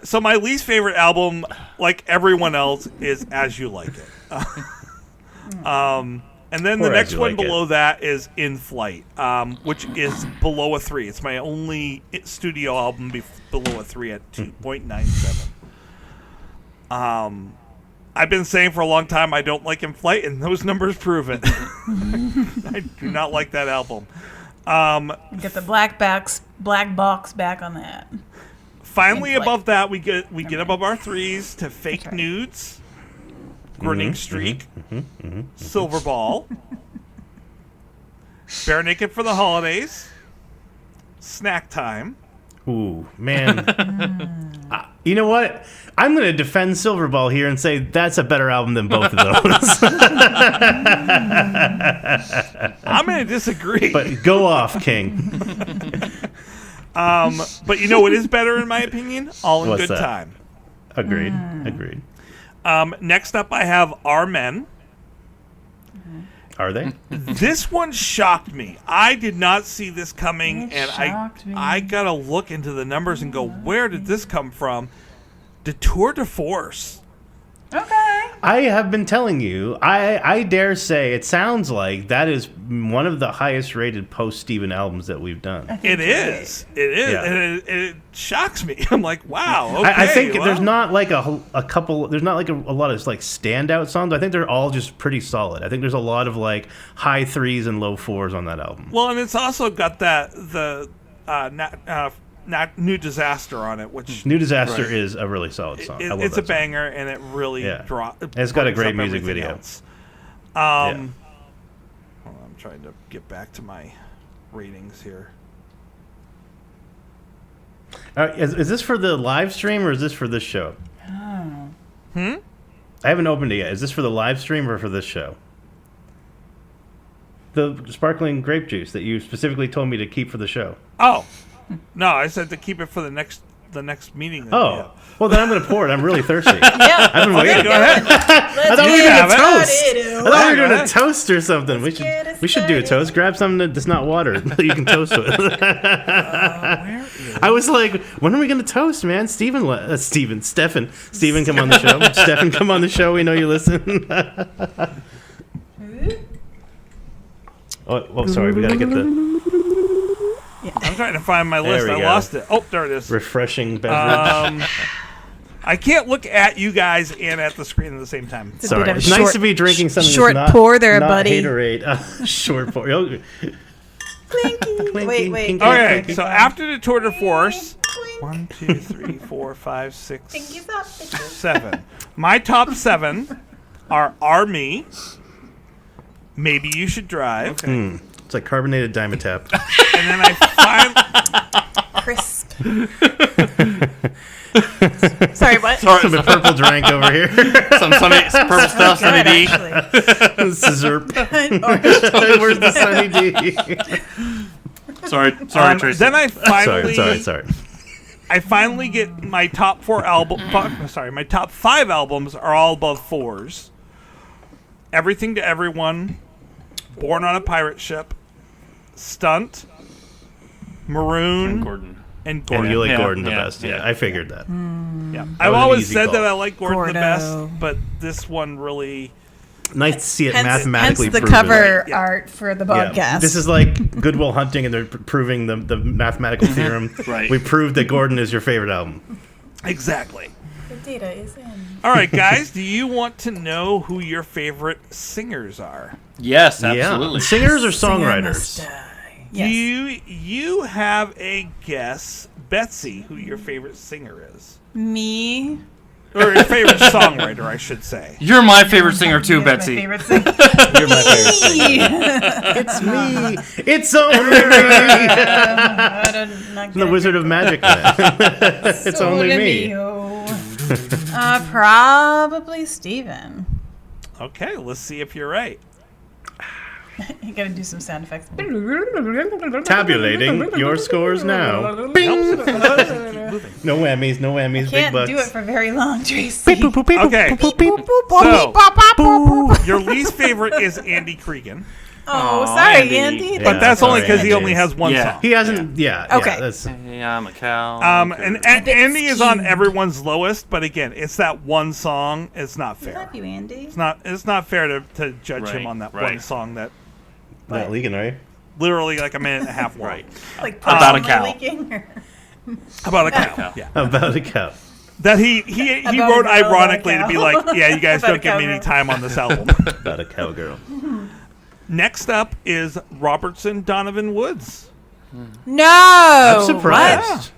So my least favorite album, like everyone else, is As You Like It. And then the Or As next You one Like It. below that is In Flight, which is below a 3. It's my only studio album below a 3 at 2.97. I've been saying for a long time I don't like In Flight, and those numbers prove it. I do not like that album. Get the black box back on that. Finally, In Flight. above that, we get above our 3s to Fake Nudes, Grinning Streak, Silver Ball, Bare Naked for the Holidays, Snack Time. Ooh, man. You know what? I'm going to defend Silverball here and say that's a better album than both of those. I'm going to disagree. But go off, King. But you know what is better in my opinion? All in What's Good that? Time. Agreed. Next up, I have Our Men. Are they? This one shocked me. I did not see this coming, It and shocked me. I gotta look into the numbers and go, where did this come from? The Tour de Force. Okay. I have been telling you. I dare say it sounds like that is one of the highest rated post Steven albums that we've done. It is. It is. Yeah. And it shocks me. I'm like, wow. Okay, I think well. there's not like a couple. There's not like a lot of like standout songs. I think they're all just pretty solid. I think there's a lot of like high 3s and low 4s on that album. Well, and it's also got the New Disaster on it, which New Disaster is a really solid song. I love it's that a song. banger, and it really drops. It's got a great music video. Else. Hold on, I'm trying to get back to my ratings here. Is this for the live stream or is this for this show? Oh. I haven't opened it yet. Is this for the live stream or for this show? The sparkling grape juice that you specifically told me to keep for the show. Oh, no, I said to keep it for the next meeting. That we Oh, have. well then I'm gonna pour it. I'm really thirsty. Yeah. I've been waiting. Go ahead. I thought we were have doing it. a toast. I thought we were doing go a ahead. toast or something. We should do a toast. Grab something that's not water that you can toast with. I was like, when are we gonna toast, man? Stephen, come on the show. Stefan, come on the show. We know you listen. Oh, sorry. We gotta get the I'm trying to find my list. we I go. lost it. Oh, there it is. refreshing beverage. I can't look at you guys and at the screen at the same time. It's a Sorry, bit of it's a nice short- to be drinking something short that's not, pour there, not buddy. Haterade. Short pour. Oh, Clinky. Wait. Clinky. Okay, so after the Tour de Force, 1, 2, 3, 4, 5, 6, 7. My top 7 are Me, Maybe You Should Drive, It's like carbonated Dimetap. and then I Crisp. Sorry, what? Some purple drink over here. Some sunny, purple stuff, Sunny D. Zerp. Where's the Sunny D? Sorry, Tracy. then I finally, Sorry. I finally get my top 4 my top 5 albums are all above 4s. Everything to Everyone, Born on a Pirate Ship, Stunt, Maroon, Gordon. and And Gordon. you like Yeah, Gordon the yeah, best. Yeah, yeah. I figured that. Yeah. was I've an always easy said call. that I like Gordon the best, Gordo. but this one really... Nice to see it Hence mathematically the proven. cover Yeah. art for the Yeah. podcast. This is like Goodwill Hunting, and they're proving the mathematical theorem. Right. We proved that Gordon is your favorite album. Exactly. the data is in. All right, guys, do you want to know who your favorite singers are? Yes, absolutely. Yeah. Singers or Singer songwriters? must die. Yes. Do you have a guess, Betsy, who your favorite singer is? Me. Or your favorite songwriter, I should say. You're my favorite singer too, You're Betsy. My favorite singer. You're my favorite singer. It's me. It's only me. I don't, not The Wizard of Magic. Man. It's only me. Probably Steven. Okay, let's see if you're right. You gotta do some sound effects. Tabulating your scores now. Bing. No whammies, no whammies, big Can't bucks. do it for very long, Tracy. Okay, so your least favorite is Andy Cregan, Oh, sorry, Andy. Andy. Yeah. but that's only sorry, because he Andy. only has one Yeah. song. He hasn't. Yeah. Okay. Yeah, that's, Yeah, I'm a cow. And Andy is on everyone's lowest, but again, it's that one song. It's not fair. Love you, Andy. It's not fair to judge him Right, on that one right. song that not leaking, right? literally like a minute and a half long. Right. Like About a possibly cow. leaking, or- About a cow. Yeah. About a cup. That he About wrote a girl, ironically about a to be cow. like, yeah, you guys About a don't give me any cowgirl. time on this album. About a cowgirl. Next up is Robertson Donovan Woods. No. I'm surprised.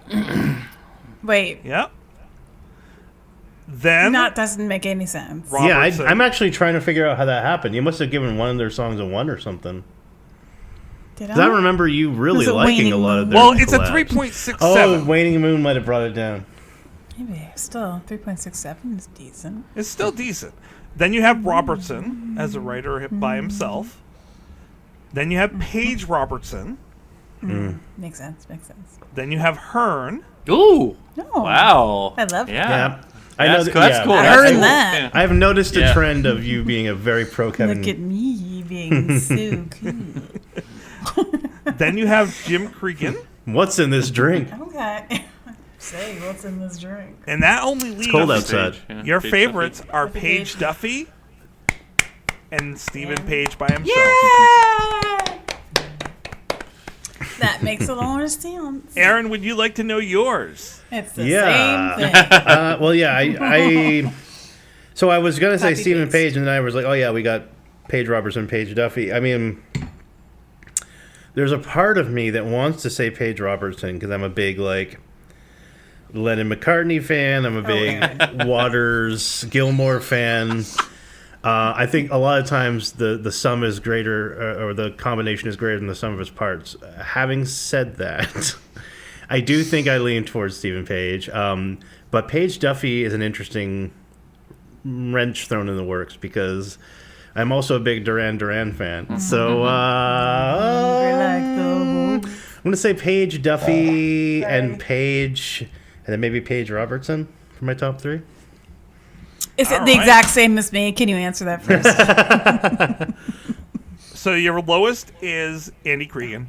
Wait. Yep. Then That doesn't make any sense. Yeah, Robertson. I'm actually trying to figure out how that happened. You must have given one of their songs a 1 or something. Did 'Cause I remember you really Was it liking Waning a lot of Moon? their well, it's a collabs. 3.67. Oh, Waning Moon might have brought it down. Maybe still 3.67 is decent. It's still decent. Then you have Robertson as a writer by himself. Then you have Paige Robertson. Makes sense. Makes sense. Then you have Hearn. Ooh. No. Wow. I love Yeah. Yeah. I That's, know that's cool. I That's heard cool. that. Yeah. I've noticed a Yeah. trend of you being a very pro Kevin. Look at me being so cool. Then you have Jim Cregan. What's in this drink? Okay. Say, what's in this drink? And that only leaves Cold outside. Yeah, your Paige favorites Duffy. are Duffy. Paige Duffy and Stephen Page by himself. Yeah! That makes a lot of sense. Aaron, would you like to know yours? It's the Yeah. same thing. Well, yeah, I so I was gonna say Copy Stephen paste. Page, and then I was like, oh yeah, we got Paige Robertson, Paige Duffy. I mean, there's a part of me that wants to say Paige Robertson because I'm a big like Lennon McCartney fan. I'm a big Waters Gilmore fan. I think a lot of times the sum is greater, or the combination is greater than the sum of its parts. Having said that, I do think I lean towards Stephen Page. But Paige Duffy is an interesting wrench thrown in the works because I'm also a big Duran Duran fan. So I'm going to say Paige Duffy and Paige, and then maybe Paige Robertson for my top three. Is it All the right. exact same as me? Can you answer that first? So your lowest is Andy Cregan.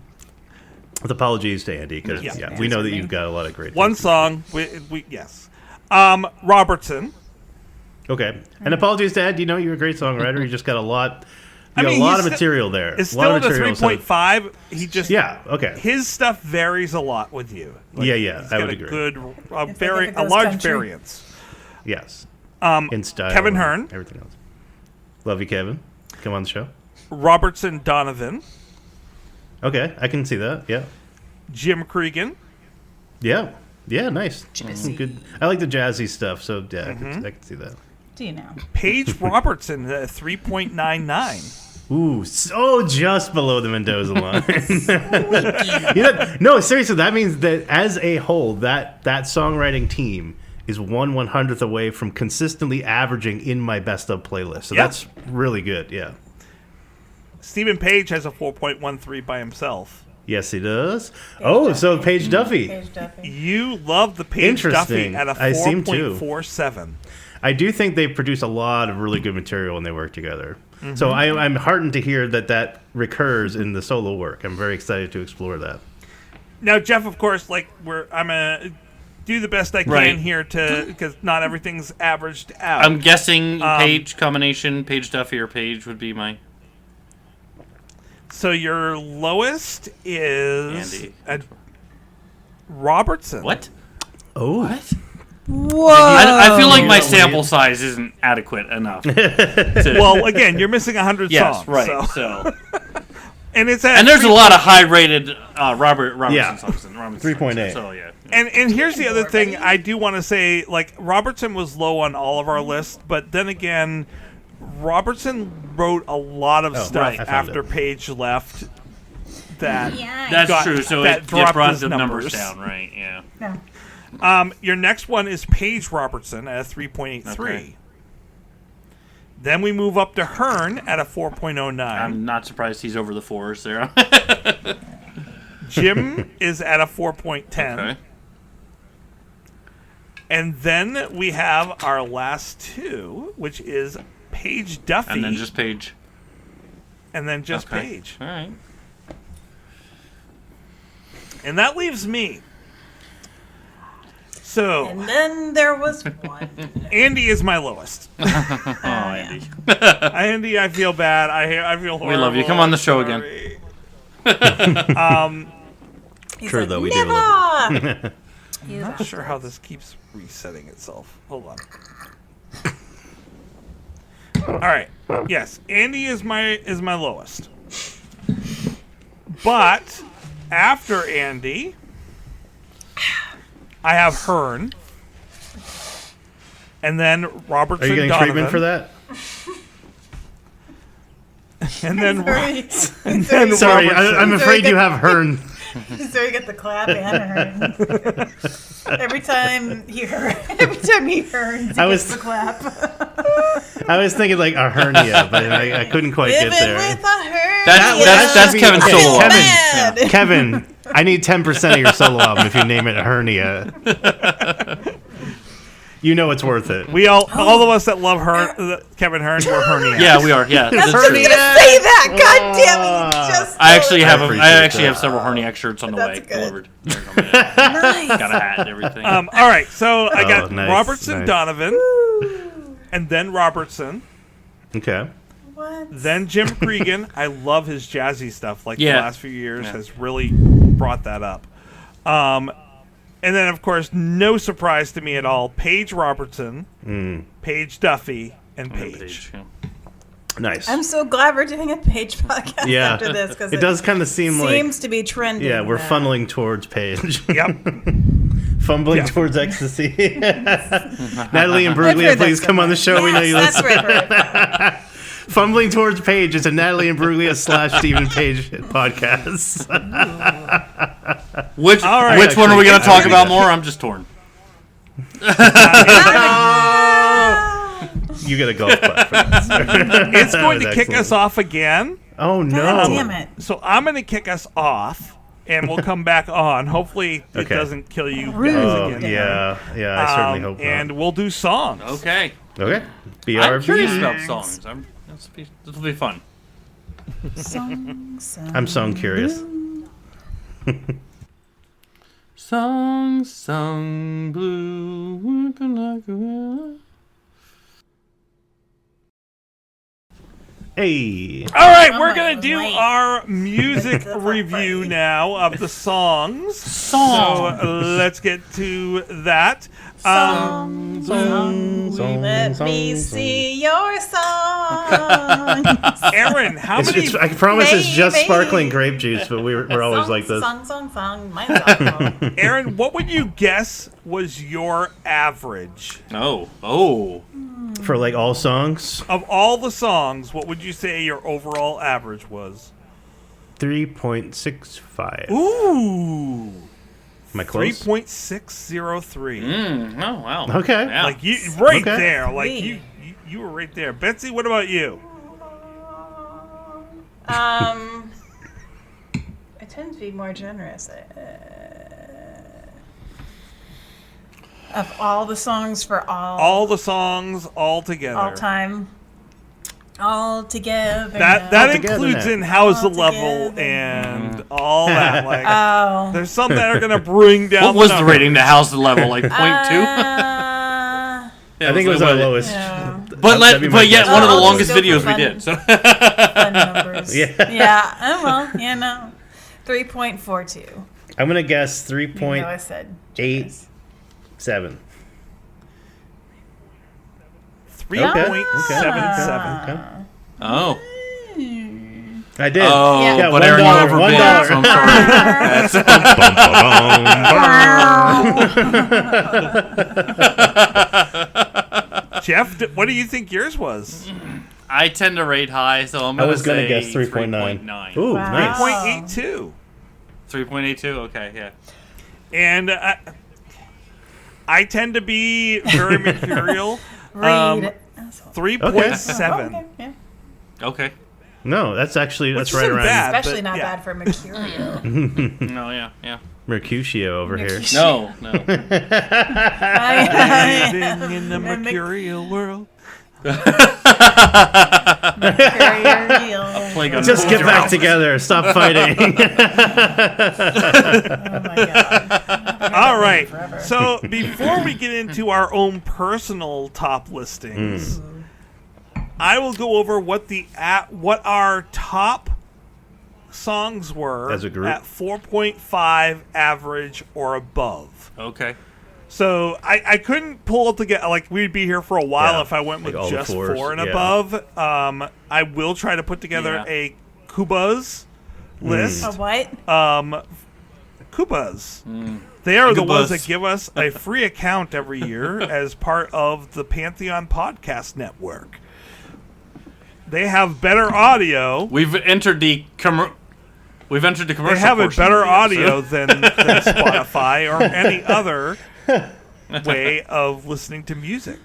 With apologies to Andy, because Yeah. we know that you've got a lot of great One things. song. Yes. Robertson. Okay. And apologies to Ed. You know you're a great songwriter. You just got a lot. You I got mean, a lot he's of material there. It's a lot still of at a material, so- 3.5. He just Okay. His stuff varies a lot with you. Yeah, he's I got would a agree. good, If it a goes large country. variance. Yes. In style. Kevin and Hearn. Everything else. Love you, Kevin. Come on the show. Robertson Donovan. Okay, I can see that. Yeah. Jim Cregan. Yeah. Yeah, nice. Some good. I like the jazzy stuff, so yeah, I can see that. Do you know? Paige Robertson at 3.99. Ooh, so just below the Mendoza line. No, seriously, that means that as a whole, that songwriting team is 1/100th away from consistently averaging in my best of playlist. So Yeah. that's really good. Yeah. Stephen Page has a 4.13 by himself. Yes, he does. So Paige Duffy. Page Duffy. You love the Paige Duffy Interesting. at a I seem to. 4.47. I do think they produce a lot of really good material when they work together. Mm-hmm. So I'm heartened to hear that recurs in the solo work. I'm very excited to explore that. Now, Jeff, of course, I'm gonna do the best I can Right. here because not everything's averaged out. I'm guessing Page combination, Page Duffy or Page would be my So your lowest is Andy. Robertson. What? Oh. What? Whoa! I feel like my sample size isn't adequate enough. Well, again, you're missing 100 yes, songs. right. So. So, And it's at and there's a 3. lot of high-rated Robertson Yeah. songs. in Robertson 3.8. songs, So yeah. And here's the other thing I do want to say, like, Robertson was low on all of our lists, but then again, Robertson wrote a lot of stuff right. I found after it. Page left that That's got- true. So that it dropped brought his the numbers numbers. down, right? Yeah. No. Your next one is Paige Robertson at a 3.83. Okay. Then we move up to Hearn at a 4.09. I'm not surprised he's over the fours there. Jim is at a 4.10. Okay. And then we have our last two, which is Paige Duffy. And then just Page. Just Okay. Paige. All right. And that leaves me. So, And then there was one. Andy is my lowest. Oh, Andy. Andy, I feel bad. I feel horrible. We love you. Come on the show again. Sorry. He's True, like, though, we do never! love I'm not sure how this keeps resetting itself. Hold on. All right. Yes, Andy is my lowest. But after Andy, I have Hearn, and then Robertson. Are you getting Donovan, treatment for that? And then Sorry, Robertson. I'm afraid you have Hearn. So you get the clap and Hearn. Every time he hearns, he I was- gets the clap. I was thinking like a hernia, but I couldn't quite get Living there. with a hernia. That's Kevin's okay, solo. Kevin, Kevin, I need 10% of your solo album if you name it Hernia. you know it's worth it. We all of us that love Kevin Hearn, we're herniacs. Yeah, we are. Yeah, that's I was true. gonna say that. God damn it! You just I actually have appreciate I actually that. have several Herniac shirts on the That's way good. delivered. nice. Got a hat and everything. All right, so I got nice, Robertson, nice. Donovan, and then Robertson, Okay. What? then Jim Cregan. I love his jazzy stuff. Like the Yeah. last few years has really brought that up. And then, of course, no surprise to me at all, Paige Robertson, Paige Duffy, and Paige. Yeah. Nice. I'm so glad we're doing a Page podcast Yeah. after this because It does kind of seem like seems to be trending. yeah, we're now. funneling towards Paige. Yep. Fumbling towards ecstasy. Natalie and I've heard Bruglia, that please come on the show. somewhere. We know you Yes, listen. that's right. Fumbling towards Paige is a Natalie and Bruglia / Stephen Page podcast. Which All right. which one are we going to talk Actually, about more? I'm just torn. You get a golf clap for that, sir. It's going to That was kick excellent. us off again. Oh no! God damn it. So I'm going to kick us off, and we'll come back on. Hopefully, it Okay. doesn't kill you guys Oh again. yeah. I certainly hope not. And we'll do songs. Okay. Okay. I'm curious BRB. about songs. This will be fun. I'm song curious. Song sung blue, working like a Hey. All right, Oh we're my going to do God. our music review funny. now of the songs. song. So let's get to that. Song, let me see your song. Aaron, how many? I promise it's just Baby. sparkling grape juice, but we're always like this. Song. Mine's awful. Aaron, what would you guess was your average Oh. For like all songs, of all the songs? What would you say your overall average was? 3.65. Ooh, Am I close? 3.603. Oh wow. Okay. Yeah. Like you, right Okay. there. Like Sweet. you were right there. Betsy, what about you? I tend to be more generous. Of all the songs for All the songs all together. all time, all together. That All together includes now. in How's the All Level together. and all that. Like Oh. there's some that are gonna bring down. What was the number. rating to house the level? Like 0.2? Uh, Yeah, I think it was our lowest. yeah. But That'd be my but yet guess. one of the I'll longest just go videos for we fun. did. So Fun numbers. Yeah. Yeah. Oh well. Yeah. No. 3.42. I'm gonna guess Even though I 3.87. said. 3.77. Okay. oh I did. oh, Yeah. but $1, Aaron, you overbid, $1. so I'm sorry. Jeff, what do you think yours was? I tend to rate high, so I'm I gonna was gonna say guess 3.9. 3.9. Ooh, Wow. nice. 3.82. 3.82. Okay, yeah. And I tend to be very mercurial. Read. 3.7. Okay. Yeah. Okay. No, that's actually Which right isn't around bad. Especially but not yeah. bad for Mercurial. No, yeah. Mercutio over here. No. Living in the mercurial world. Mercurial. Plague on Just get Soldier back House. together. Stop fighting. Oh my god. All right. So before we get into our own personal top listings, I will go over what our top songs were As a group? at 4.5 average or above. Okay. So I couldn't pull it together. Like, we'd be here for a while Yeah, if I went like with all the just fours, 4 and yeah. above. I will try to put together Yeah. a Kubas list. A what? Kubas. They are the ones Kubas. that give us a free account every year as part of the Pantheon Podcast Network. They have better audio. We've entered the commercial. They have a portion better of the audio episode. than Spotify or any other way of listening to music.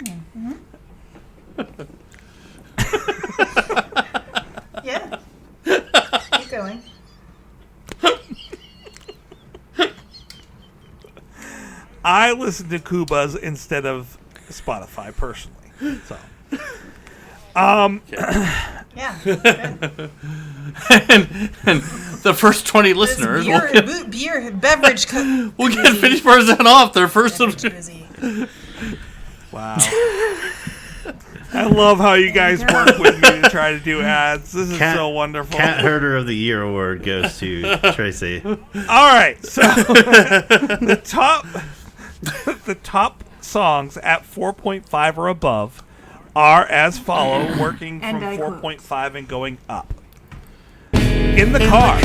Yeah. Keep going. I listen to Kubas instead of Spotify personally. So, Yeah. and the first 20 listeners Beer, beverage. will get 50% off their first. wow. I love how you guys work with me to try to do ads. This is so wonderful. Cat Herder of the Year award goes to Tracy. All right, so the top songs at 4.5 or above are as follow, working from 4.5 and going up. In the car.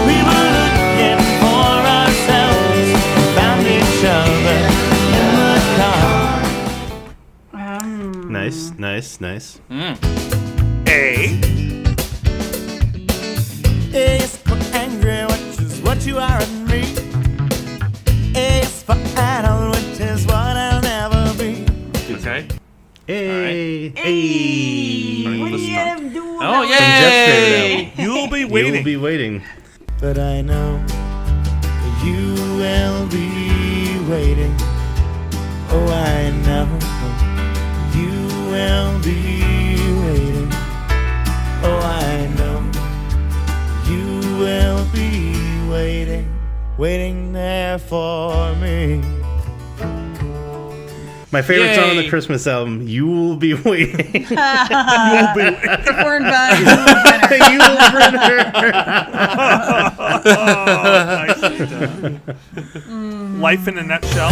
We were looking for ourselves, found each other in the car. Nice. A is for angry, which is what you are in me. A is for adult, which is what I'll never be. Okay. Hey. Oh, yay! You'll be waiting. You'll be waiting. But I know you will be waiting. Oh, I know you will be waiting. Oh, I know you will be waiting there for me. My favorite song on Yay. the Christmas album, You Will Be Waiting. Performed by Nicely done. Life in a nutshell.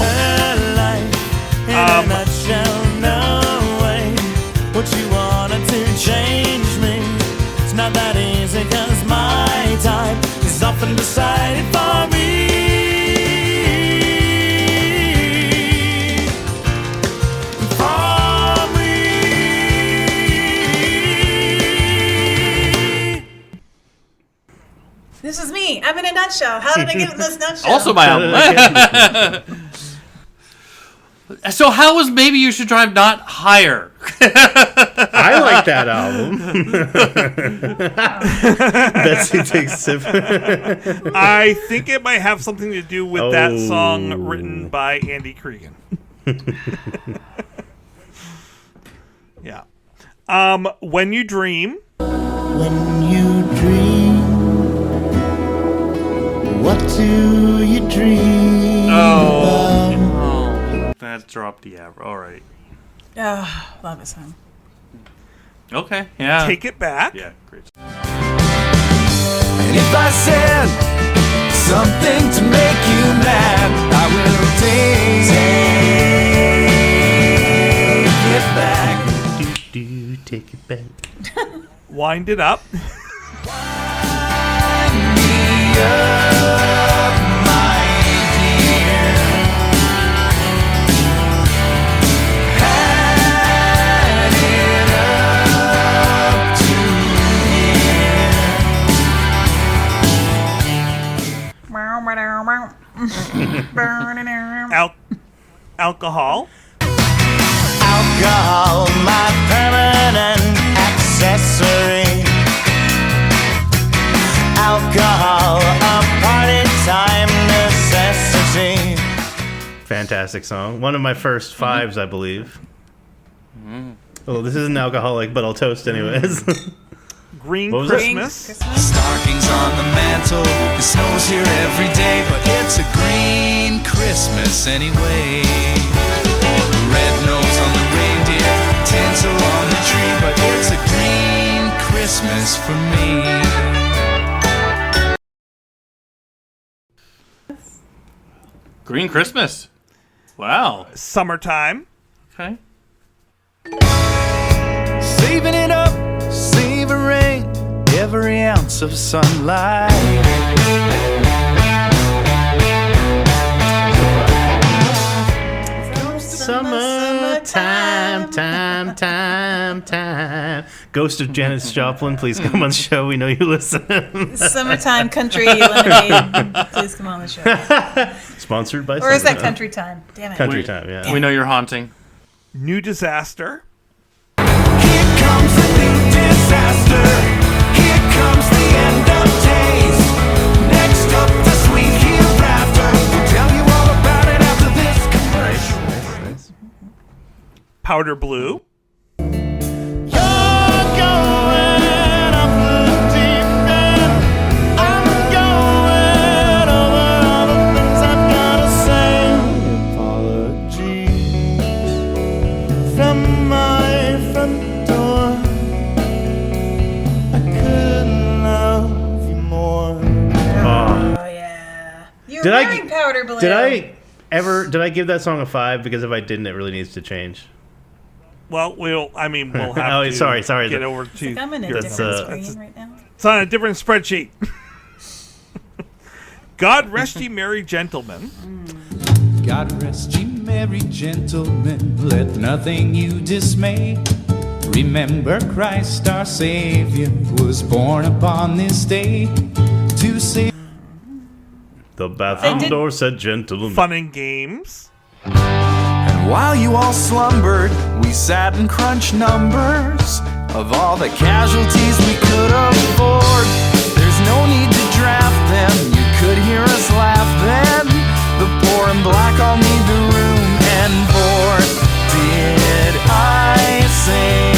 Life in a nutshell, no way. What you wanted to change me, it's not that easy, 'cause my time is often decided for me. This is me. I'm in a nutshell. How did I get in this nutshell? Also my album. So how was Maybe You Should Drive not higher? I like that album. Betsy takes a sip. I think it might have something to do with that song written by Andy Cregan. Yeah. When You Dream. When you dream, what do you dream about? That dropped the average. All right. Oh, love this song. Okay. Yeah. Take It Back. Yeah. Great. And if I said something to make you mad, I will take it back. Take it back. Wind It Up. Alcohol. Alcohol, my permanent accessory. Alcohol, a party time necessity. Fantastic song. One of my first fives, I believe. Well, this isn't alcoholic, but I'll toast anyways. Green What was Christmas. Stockings on the mantle, it snows here every day, but it's a green Christmas anyway. Red nose on the reindeer, tinsel on the tree, but it's a green Christmas for me. Green Christmas. Wow. Summertime. Okay. Saving it up, savoring every ounce of sunlight. Time. Ghost of Janis Joplin, please come on the show. We know you listen. Summertime Country Lemonade. Please come on the show. Sponsored by Or is that Summertime. Country Time? Damn it. Country Time, yeah. We know you're haunting. New Disaster. Here comes the new disaster. Here comes the end of days. Next up, the sweet hereafter. We'll tell you all about it after this commercial. Nice. Powder Blue. You're wearing Powder Blue. Did I give that song a 5? Because if I didn't, it really needs to change. Well, we'll have to sorry. get over to... I'm in a different screen right now. It's on a different spreadsheet. God rest ye merry gentlemen. God rest ye merry gentlemen, let nothing you dismay. Remember Christ our Savior was born upon this day to save. The bathroom door said gentlemen. Fun and games. And while you all slumbered, we sat and crunched numbers of all the casualties we could afford. There's no need to draft them, you could hear us laugh then. The poor and black all need the room and board. Did I say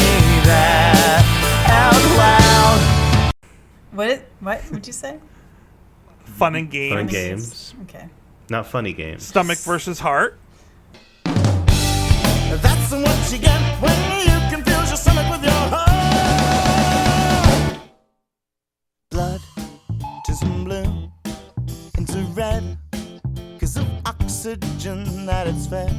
that out loud? What would you say? Fun and games. Fun and games. Okay. Not funny games. Stomach versus heart. That's what you get when you confuse your stomach with your heart. Blood turns from blue into red because of oxygen that it's fed.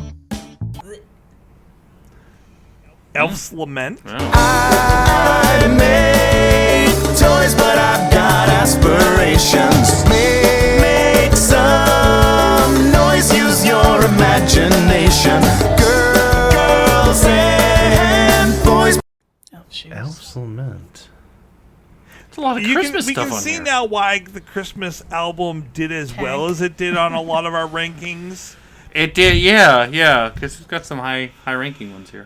Elf's Lament. I make toys, but I've got aspirations. Make some noise, use your imagination. Girls and boys. Elf's Lament. There's a lot of Christmas we stuff can on see here. now why the Christmas album did as well as it did on a lot of our rankings. It did, yeah, because it's got some high ranking ones here.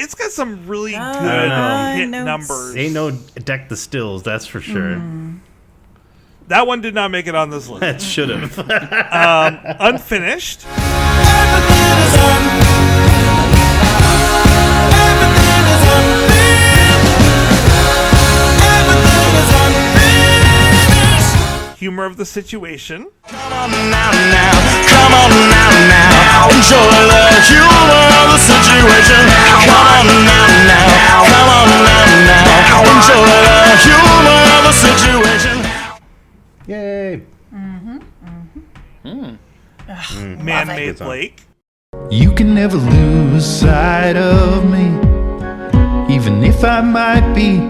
It's got some really good hit numbers. Ain't no Deck the Stills, that's for sure. That one did not make it on this list. That should have. Unfinished. Humor of the situation. Come on now, enjoy the humor of the situation. Come on now, enjoy the humor of the situation. Yay. Man-made Blake. You can never lose sight of me, even if I might be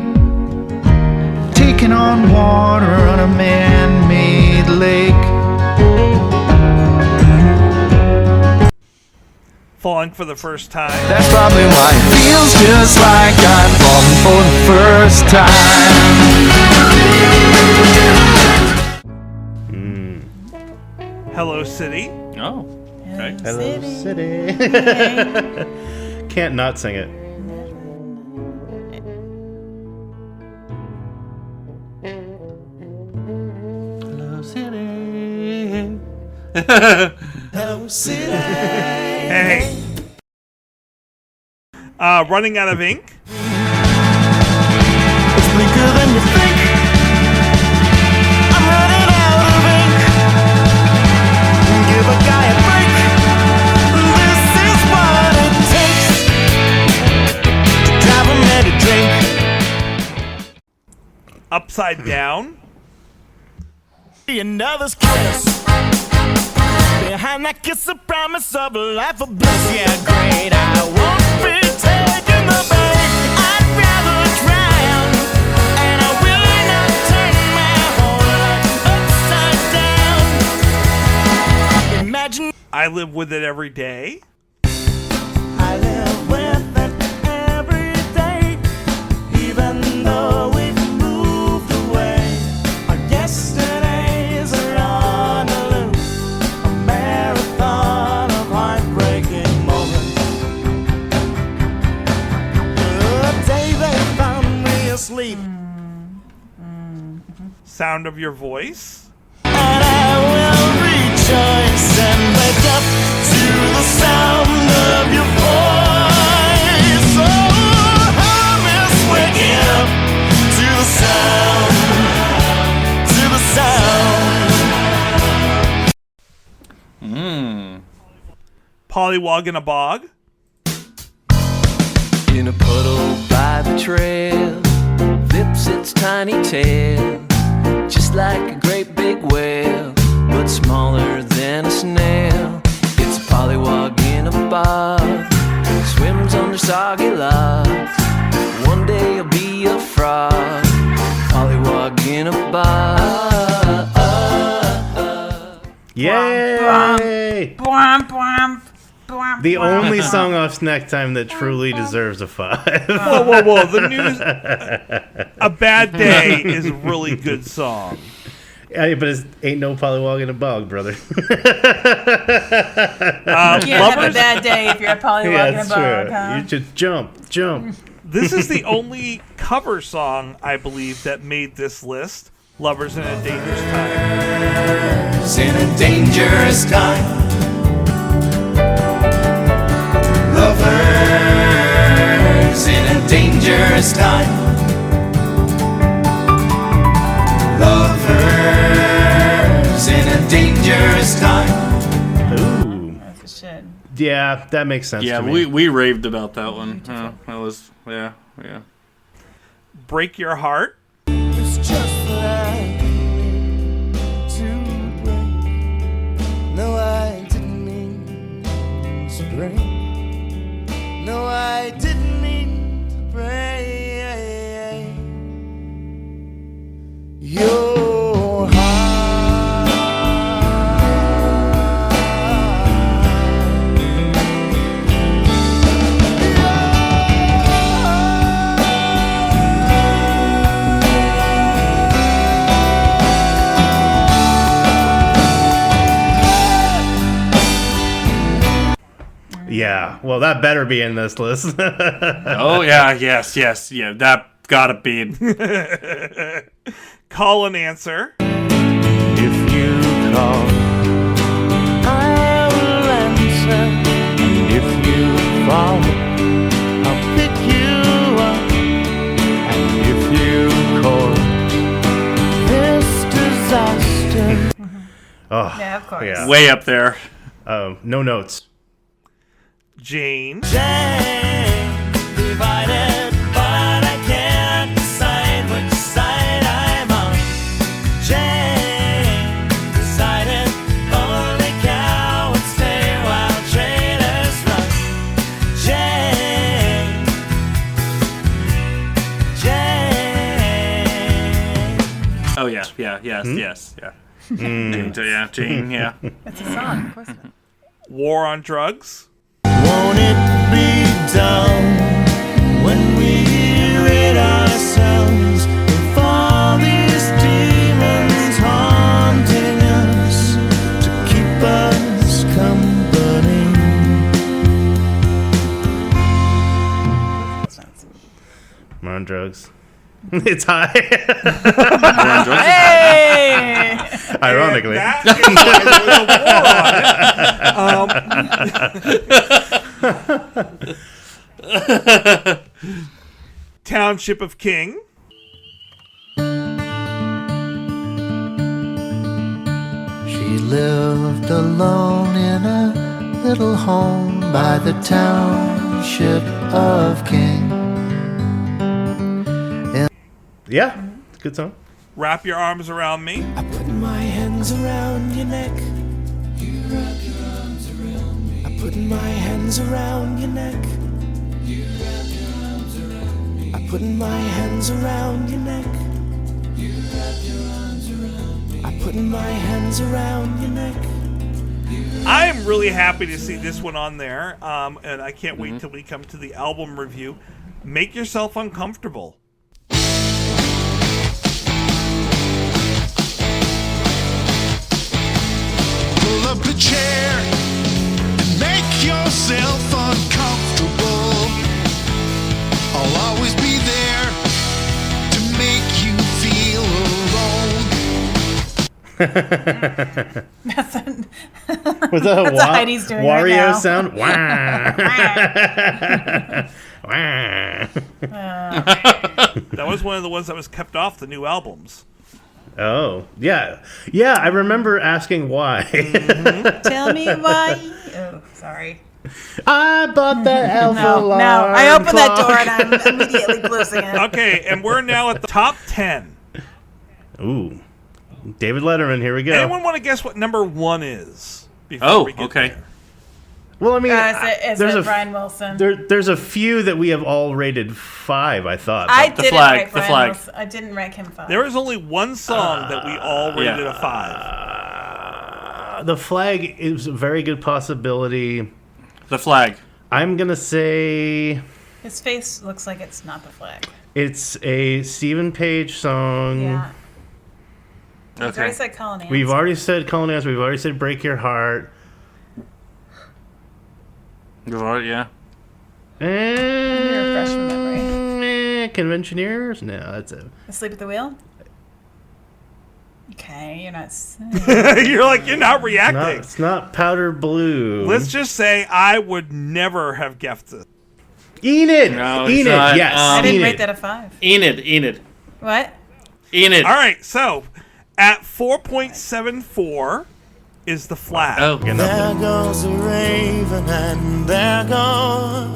taking on water on a man-made lake. Falling for the first time. That's probably why it feels just like I'm falling for the first time. Hello City. Oh, okay. Hello City. Can't not sing it. Hello City. Hello City. Hey. Running out of ink. It's bleaker than you think. I'm running out of ink. Give a guy a break. This is what it takes to drive a man to drink. Upside down. Another's kiss. Behind that kiss, the promise of a life of bliss. Yeah, great. I won't be taking the bait. I'd rather drown, and I will not turn my whole life upside down. Imagine I live with it every day. I live with it every day, even though we've moved away. Our yesterdays are on a loop, a marathon of heartbreaking moments. The day they found me asleep, Sound of your voice. and I will rejoice and wake up to the sound of your voice. sound, to the sound. Pollywog in a bog. In a puddle by the trail, flips its tiny tail, just like a great big whale, but smaller than a snail. It's a pollywog in a bog, swims under soggy logs. One day you'll be a frog, pollywog in a bog. Yay! Bwomp, bwomp, bwomp, The bwomp. only song off Snack Time that truly deserves a 5. Whoa. The news. A Bad Day is a really good song. Yeah, but it ain't no pollywog in a bog, brother. You can't have a Lovers, bad day if you're a pollywog Yeah, in a that's bog, true. huh? You just jump. this is the only cover song, I believe, that made this list. Lovers in a Dangerous Time. In a dangerous time, lovers in a dangerous time, lovers in a dangerous time. Ooh. That's a shit. Yeah, that makes sense Yeah, to me. we raved about that one. That was yeah. Break Your Heart. It's just like to break. No, I didn't mean to break. No, I didn't mean to break your heart. Yeah, well, that better be in this list. Oh yeah, yes, yeah. That gotta be. Call and Answer. If you call, I will answer. And if you fall, I'll pick you up. And if you call this disaster, Oh, Yeah, of course. yeah. Way up there. No notes. Jane. Jane, divided, but I can't decide which side I'm on. Jane, decided only cowards stay while traitors run. Jane, Jane. Oh yeah, yes, yeah. Jane, yeah. That's a song, of course. War on Drugs. Won't it be done when we rid ourselves of all these demons haunting us to keep us company? We're on drugs. It's high. Hey! Ironically. That is why there's a war on it. Township of King. She lived alone in a little home by the township of King. Yeah, good song. Wrap Your Arms Around Me. I put my hands around your neck. You wrap your arms around me. I put my hands around your neck. You wrap your arms around me. I put my hands around your neck. You wrap your arms around me. I put my hands around your neck. I am really happy to see this one on there, and I can't wait till we come to the album review. Make Yourself Uncomfortable. Pull up a chair and make yourself uncomfortable. I'll always be there to make you feel alone. Was that That's what Heidi's doing right Wario now. sound? Wah. That was one of the ones that was kept off the new albums. Oh, yeah. Yeah, I remember asking why. Tell me why. Oh, sorry. I bought that Alpha No, I opened that door and I'm immediately closing it. Okay, and we're now at the top 10. Ooh. David Letterman, here we go. Anyone want to guess what number 1 is? before we get there? Well, I mean, is it Brian Wilson? There's a few that we have all rated 5, I thought. I didn't rate Brian Wilson. I didn't rank him 5. There is only one song that we all rated a 5. The Flag is a very good possibility. The Flag. I'm going to say His face looks like it's not The Flag. it's a Stephen Page song. Yeah. We've already said Colony. We've already said Colony. We've already said Break Your Heart. Yeah. Refresh my memory. Conventioneers? No, that's it. Asleep at the Wheel? Okay, you're not... You're like, you're not reacting. It's not Powder Blue. Let's just say I would never have guessed it. Enid! No, Enid, not. yes. I didn't Enid. rate that a 5. Enid. What? Enid. All right, so at 4.74 is The Flag. Oh, There goes a raven and there go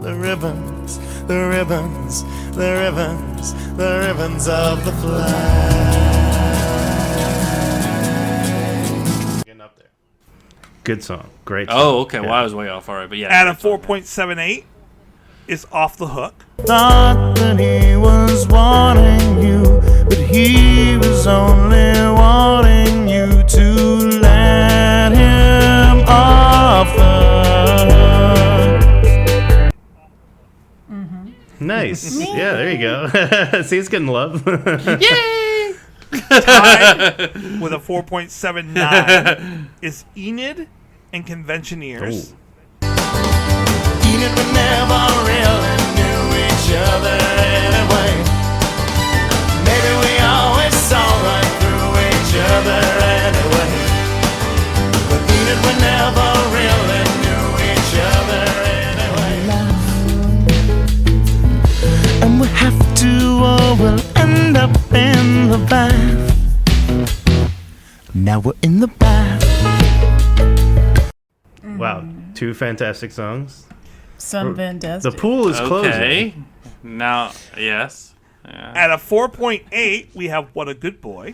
the ribbons, the ribbons, the ribbons, the ribbons of the flag. Good song. Great song. Oh, okay. Well, I was way off. All right, but yeah. At a 4.78 is Off the Hook. Thought that he was wanting you, but he was only wanting you to let him off the hook. Nice. Yeah, there you go. See, it's getting love. Yay! Tied with a 4.79 is Enid and Conventioneers. Enid, we never really knew each other anyway. Maybe we always saw right through each other anyway. But Enid, we never really knew each other anyway. And we have to, or we'll end up in the bath. Now we're in the bath. Wow, 2 fantastic songs. Some fantastic. The pool is closing. Okay. Now, yes. Yeah. At a 4.8, we have What a Good Boy.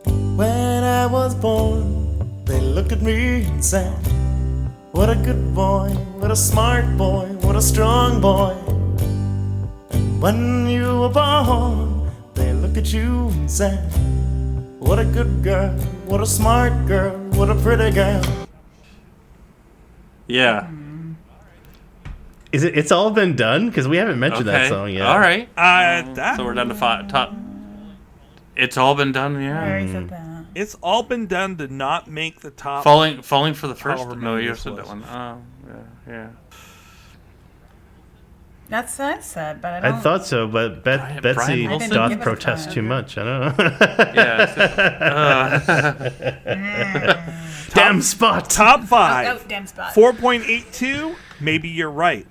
When I was born, they looked at me and said, what a good boy, what a smart boy, what a strong boy. And when you were born, they looked at you and said, what a good girl, what a smart girl, what a pretty girl. Yeah. Is it? It's all been done because we haven't mentioned that song yet. All right. That, So we're down to top. It's all been done. Yeah. I already said that. it's all been done to not make the top. Falling for the first. However No, many you this said that was. one. Oh, yeah. That's what I said, but I I don't... thought so, but Betsy Brian Wilson? doth Give it a protest time. too much. I don't know. Yeah. Damn spot. Top 5. Oh, damn spot. 4.82, Maybe You're Right.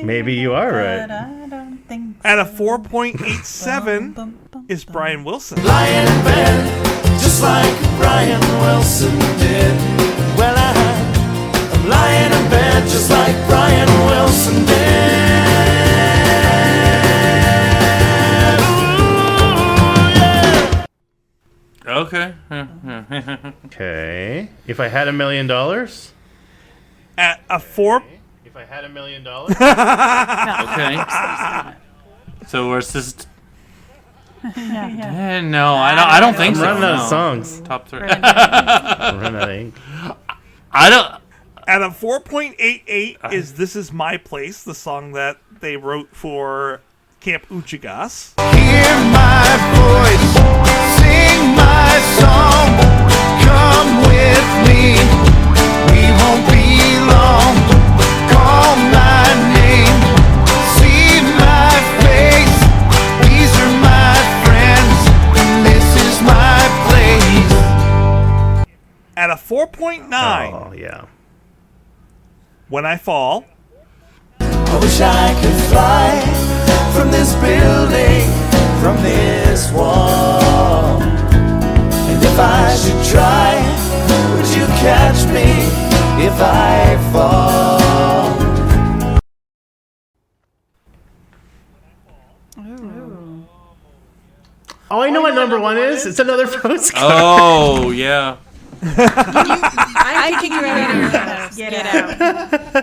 Maybe you are right. But I don't think At a 4.87 is Brian Wilson. Lying in bed, just like Brian Wilson did. Well, I'm lying in bed, just like Brian Wilson did. Ooh, yeah. Okay. Okay. If I had $1 million. At a 4. If I had $1 million. Okay. So where's this? No, I don't think I'm so. running out of no. songs. Top 3. I'm running out of ink. I don't. At a 4.88 is This Is My Place, the song that they wrote for Camp Uchigas. Hear my voice, sing my song, come with me, we won't be long, call my name, see my face, these are my friends, and this is my place. At a 4.9, Oh, yeah. When I Fall. I wish I could fly from this building, from this wall. And if I should try, would you catch me if I fall? Oh, I know what number one is. It's another postcard. Oh, yeah. I think you're out. Get out. You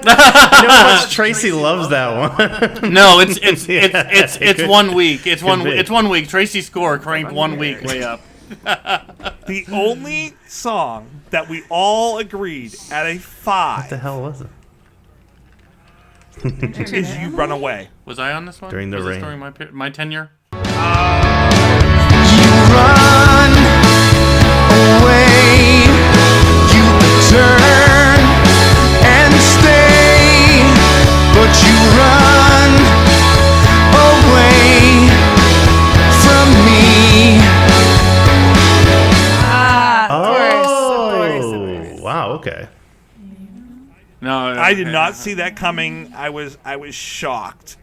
know how much Tracy loves that one. No, it's could- 1 week. It's could be. it's 1 week. Tracy's score cranked 1 week way up. The only song that we all agreed at a 5 What the hell was it? is You Run Away. Was I on this one? During the was this rain. during my tenure? Run away, you turn and stay, but you run away from me. Oh, wow. Okay. No, I did not see that coming. I was shocked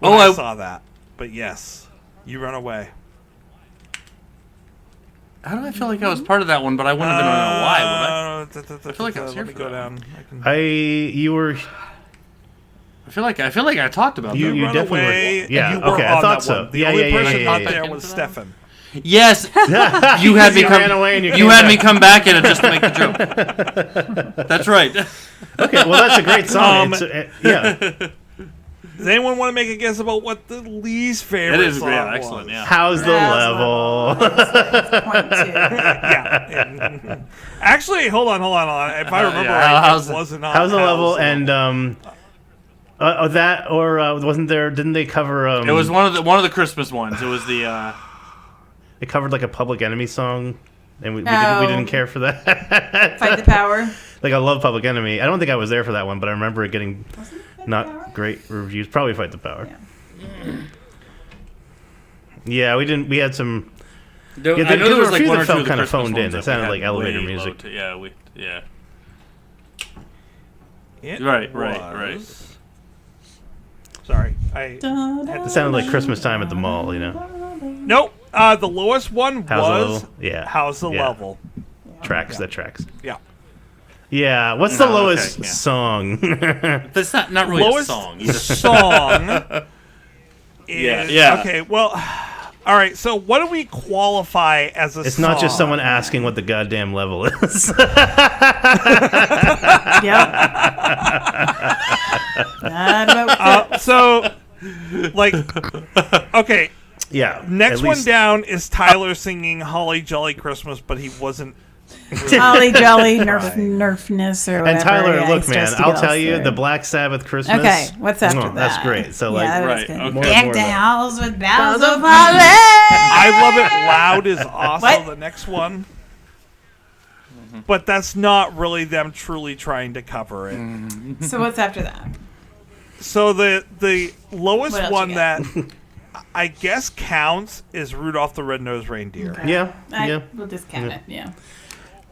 when Oh, I I- saw that. But yes, You Run Away. How do I feel like I was part of that one, but I wouldn't have been on why, would I? I feel like I was here Let me for go that. down. I can- You were. I feel like I talked about You that. you Run definitely Away, were. and Yeah. you were Okay. I on thought that so. one. The Yeah. only Yeah. person Yeah. not Yeah. there Yeah. was Stefan. Yes, you had me You come. ran away and you You came had back. me come back in it just to make the joke. That's right. Okay. Well, that's a great song. Yeah. Does anyone want to make a guess about what the least favorite It is song yeah, was? excellent. Yeah. How's the level? Point two. Yeah. Actually, hold on. If I remember yeah, right, how's- it wasn't on How's the level? Level. And that or wasn't there? Didn't they cover? It was one of the Christmas ones. It was the. They covered like a Public Enemy song, and we Oh. didn't care for that. Fight the power. Like I love Public Enemy. I don't think I was there for that one, but I remember it getting not great reviews. Probably Fight the Power. Yeah, we didn't. We had some. There, Yeah, I know there was were a like few one that or two felt of the kind of Christmas phoned in. ones It that we sounded had like elevator way music. low to- yeah. It Right. was- Sorry, I. It sounded like Christmas time at the mall, you know. Nope. The lowest one How's the was level? Yeah. How's the Yeah. Level. Tracks. That tracks. Yeah. Yeah. What's the No, lowest okay, yeah. song? That's not really Lowest a song. Either. song is Yeah. okay. Well, all right. So what do we qualify as a? It's song? not just someone asking what the goddamn level is. So, like, okay. Yeah. Next at one least- down is Tyler singing "Holly Jolly Christmas," but he wasn't. Holly Jolly Nerfness or whatever. And Tyler, yeah, look, he man, starts to I'll get tell all you, serious. the Black Sabbath Christmas. Okay, what's after that? That's great. So, like, Yeah, that was right, good. okay. more Deck of the that. house with boughs of holly. I love it. Loud is also What? the next one, but that's not really them truly trying to cover it. So what's after that? So the lowest What else one you that I guess counts is Rudolph the Red-Nosed Reindeer. Yeah. We'll discount it. Yeah.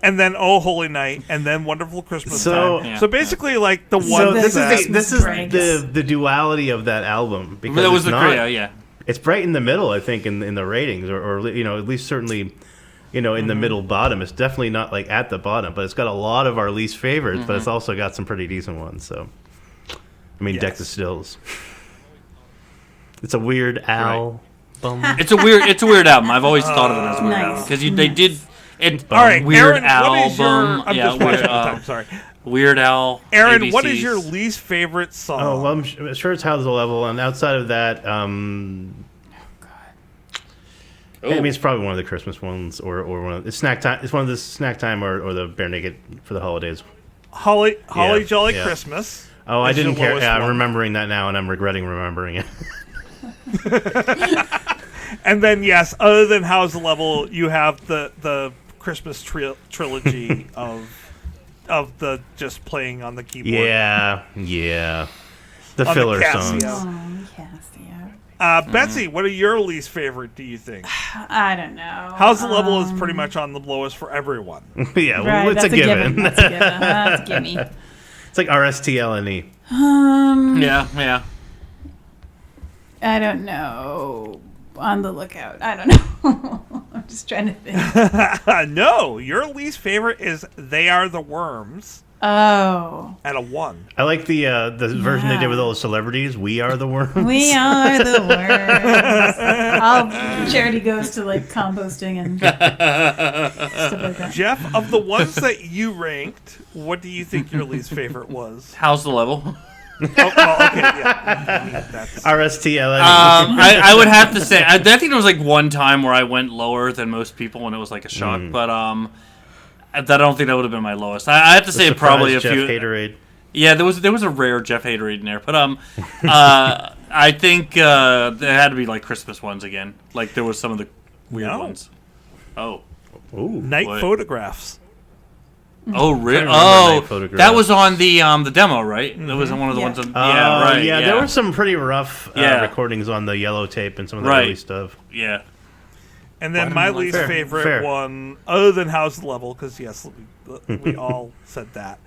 And then Oh Holy Night, and then Wonderful Christmas So- Time. Yeah. So basically, like the one. So this that- is this breaks. is the duality of that album because That was it's the not, yeah. it's right in the middle, I think, in the ratings, or you know, at least certainly, you know, in the middle bottom. It's definitely not like at the bottom, but it's got a lot of our least favorites, but it's also got some pretty decent ones. So, I mean, Deck the Stills. It's a Weird Al. It's a weird album. I've always thought of it as a weird Nice. album because they did it. All right, Weird Aaron, Album. what is your? I'm yeah, just watching Weird, the time. Sorry, Weird Al. Aaron. What is ABCs. your least favorite song? Oh well, I'm sure it's How's the Level, and outside of that, I mean, it's probably one of the Christmas ones, or one of the snack time. It's one of the snack time or the Bare Naked for the holidays Holly Yeah, Jolly yeah. Christmas. Oh, I is your didn't care. lowest Yeah, I'm one. remembering that now, and I'm regretting remembering it. And then, yes, other than How's the Level, you have the Christmas trilogy of the just playing on the keyboard. Yeah. The On filler Casio. songs. Betsy, what are your least favorite, do you think? I don't know. How's the Level is pretty much on the lowest for everyone. Yeah, well, Right, it's a that's given. That's a given. That's a gimme. It's like RSTLNE. Yeah. I don't know. On the lookout. I don't know. I'm just trying to think. No, your least favorite is They Are the Worms Oh. at a 1. I like the version they did with all the celebrities. We are the worms. We are the worms. All charity goes to like composting and stuff like that. Jeff, of the ones that you ranked, what do you think your least favorite was? How's the Level? Oh, well, okay, yeah. That's... RSTLNE. I would have to say I think there was like one time where I went lower than most people and it was like a shock, but I don't think that would have been my lowest. I have to say probably a Jeff few. Haterade. Yeah, there was a rare Jeff Haterade in there, but I think there had to be like Christmas ones again. Like there was some of the weird ones. Oh, Night what? Photographs. Oh, really? Night Oh, Photographs. that was on the demo, right? That was on one of the Yeah. ones. On, Yeah, right. Yeah, there were some pretty rough Yeah. recordings on the yellow tape and some of the Right. early stuff. Yeah. And then my least Fair, favorite fair. one, other than How's the Level, because yes, we all said that.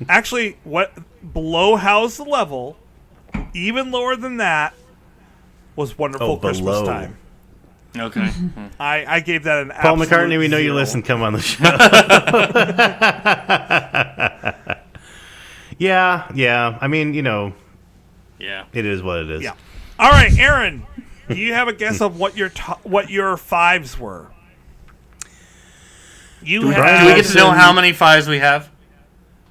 Actually, what below How's the Level, even lower than that, was Wonderful Christmas below. Time. Okay. I gave that an Paul absolute McCartney, we know you 0. listen. Come on the show. yeah. I mean, Yeah. it is what it is. Yeah. All right, Aaron, do you have a guess of what your fives were? You Do we have. get to know how many fives we have?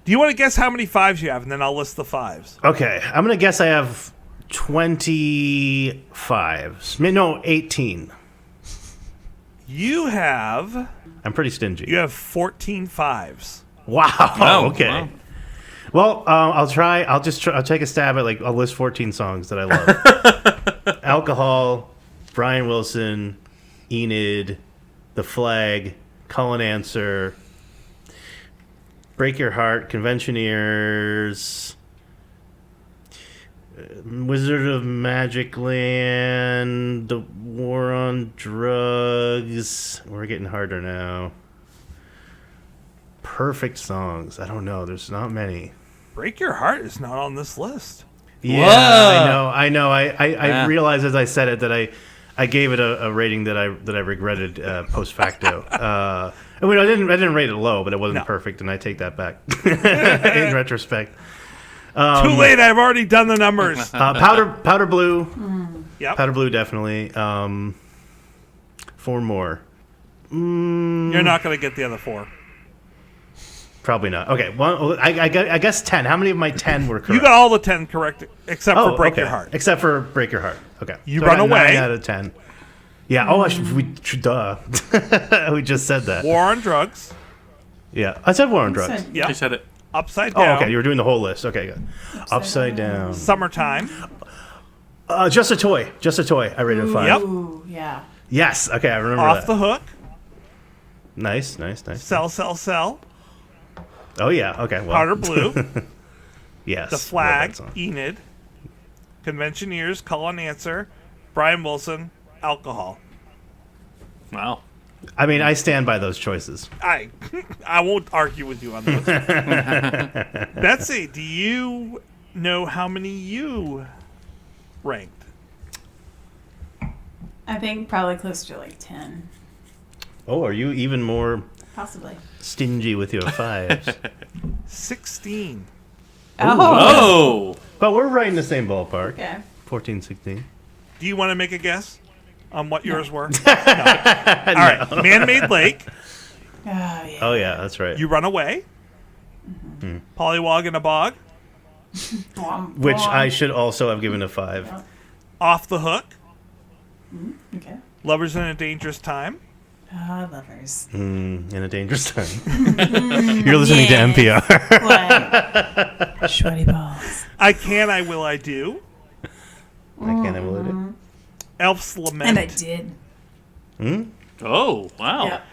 Do you want to guess how many fives you have, and then I'll list the fives? Okay, I'm gonna guess I have 25. No, 18. You have I'm pretty stingy. 14 fives. Wow. Oh, okay. wow. Well, I'll try. I'll take a stab at I'll list 14 songs that I love. Alcohol, Brian Wilson, Enid, The Flag, Call and Answer, Break Your Heart, Conventioneers, Wizard of Magic Land, The War on Drugs. We're getting harder now. Perfect songs. I don't know. There's not many. Break Your Heart is not on this list. Yeah, Whoa. I know. I Yeah. realized as I said it that I gave it a rating that I regretted post facto. I didn't rate it low, but it wasn't perfect, and I take that back in retrospect. Too late. I've already done the numbers. Powder Blue. Yep. Powder Blue, definitely. 4 more. You're not going to get the other 4. Probably not. Okay, well, I guess 10. How many of my 10 were correct? You got all the 10 correct except for Break okay. Your Heart. Except for Break Your Heart. Okay. You I Run got Away. 9 out of 10. Yeah. Oh, duh. We just said that. War on Drugs. Yeah. I said War on Drugs. Yeah. I said it. Upside Oh, Down. okay. You were doing the whole list. Okay, good. Upside Down. Summertime. Just a Toy. Just a Toy. I rated a 5. Yep. Ooh, yeah. Yes. Okay, I remember Off that. the Hook. Nice. Sell. Oh, yeah. Okay. Well. Powder Blue. Yes. The love Flag. that song. Enid. Conventioneers. Call and Answer. Brian Wilson. Alcohol. Wow. I mean, I stand by those choices. I won't argue with you on those. Betsy, do you know how many you ranked? I think probably close to like 10. Oh, are you even more Possibly. stingy with your 5s? 16. Oh. But we're right in the same ballpark. Okay. 14, 16. Do you want to make a guess on what yours were? No. All right. Man-Made Lake. Oh, yeah. Oh, yeah, that's right. You Run Away. Pollywog in a Bog. Which I should also have given a 5. Off the Hook. Okay. Lovers in a Dangerous Time. Ah, lovers. In a dangerous time. You're listening to NPR. What? Sweaty balls. I Can, I Will, I Do. I Can, I Will, I Do. Elf's Lament. And I did. Oh, wow. Yep.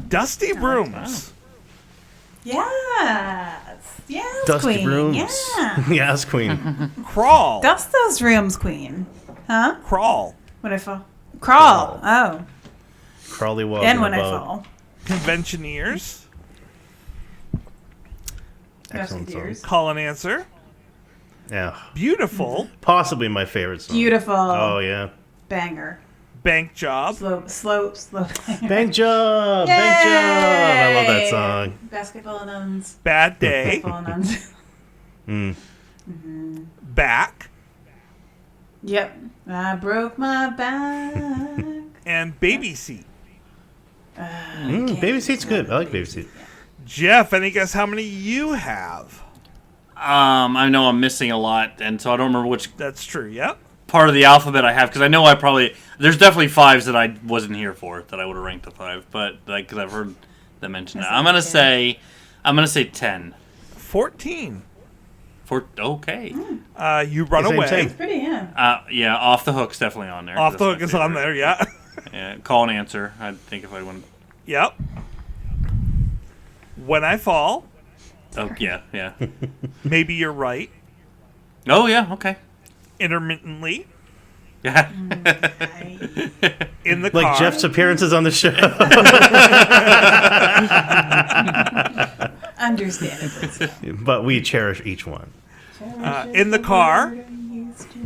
Dusty Brooms. Yes. Yes, Dusty queen. Brooms. Yeah. Yes, Queen. Crawl. Dust those rooms, queen. Huh? Crawl. When I fall. Crawl. Oh. Crawley Walk. And when I fall. Conventioneers. Excellent song. Musketeers. Call and Answer. Yeah. Beautiful. Possibly my favorite song. Beautiful. Oh, yeah. Banger. Bank Job. Slow. Bank Job! Bank Job! I love that song. Basketball and nuns. Bad Day. Basketball and nuns. Back. Yep. I broke my back. And Baby Seat. Baby Seat's good. I like Baby Seat. Jeff, any guess how many you have? I know I'm missing a lot, and so I don't remember which That's true, yep. part of the alphabet I have, because I know there's definitely 5s that I wasn't here for that I would have ranked a 5, but because I've heard them mention that. I'm gonna say 10. 14. Okay. You Run Same, Away. same. Pretty, yeah. Yeah, Off the Hook's definitely on there. Off the That's Hook my is on favorite. there, yeah. Yeah, Call and Answer. I think if I went. Yep. When I Fall. Oh yeah. Maybe You're Right. Oh yeah. Okay. Intermittently. Yeah. In the Car. Like Jeff's appearances on the show. Understandably. But we cherish each one. In the Car.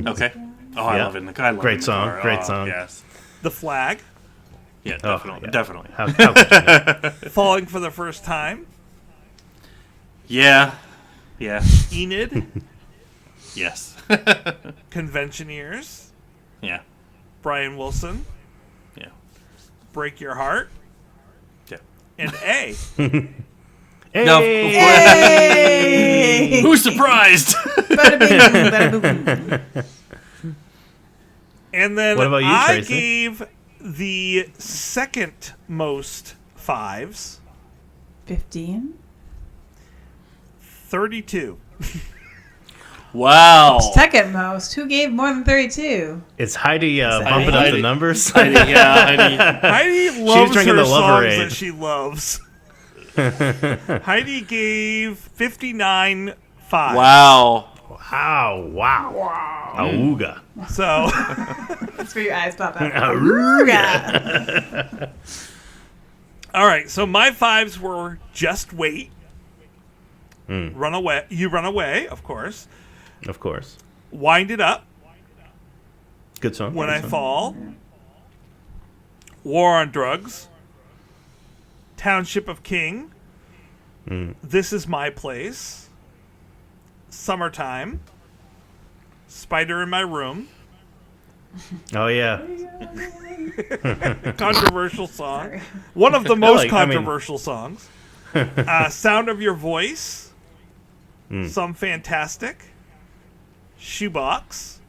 Okay. Oh, I Yeah. love In the Car. I love Great In the song, Car. great Oh, song. Yes. The Flag. Yeah. Oh, Definitely. yeah. Definitely. How could you not? Falling for the First Time. Yeah. Yeah. Enid. Yes. Conventioneers. Yeah. Brian Wilson. Yeah. Break Your Heart. Yeah. And A. No, Hey! who's surprised? Bada bing, bada boom. And then What about you, I Tracy? gave the second most 5s. 15. 32. Wow. Second most. Who gave more than 32? It's Heidi bumping up the Heidi. numbers. Heidi, Heidi loves drinking her the Lover songs Aid. that she loves. Heidi gave 59 5. Wow. Wow. Auga. So That's where your eyes pop out. Auga. all right, so my 5s were Just Wait. Run Away. You Run Away, of course. Of course. Wind It Up. Good song. When good I song. Fall. War on Drugs. Township of King. This Is My Place. Summertime. Spider in My Room. Oh, yeah. Controversial song. One of the most I mean- controversial songs. Sound of Your Voice. Some Fantastic. Shoebox.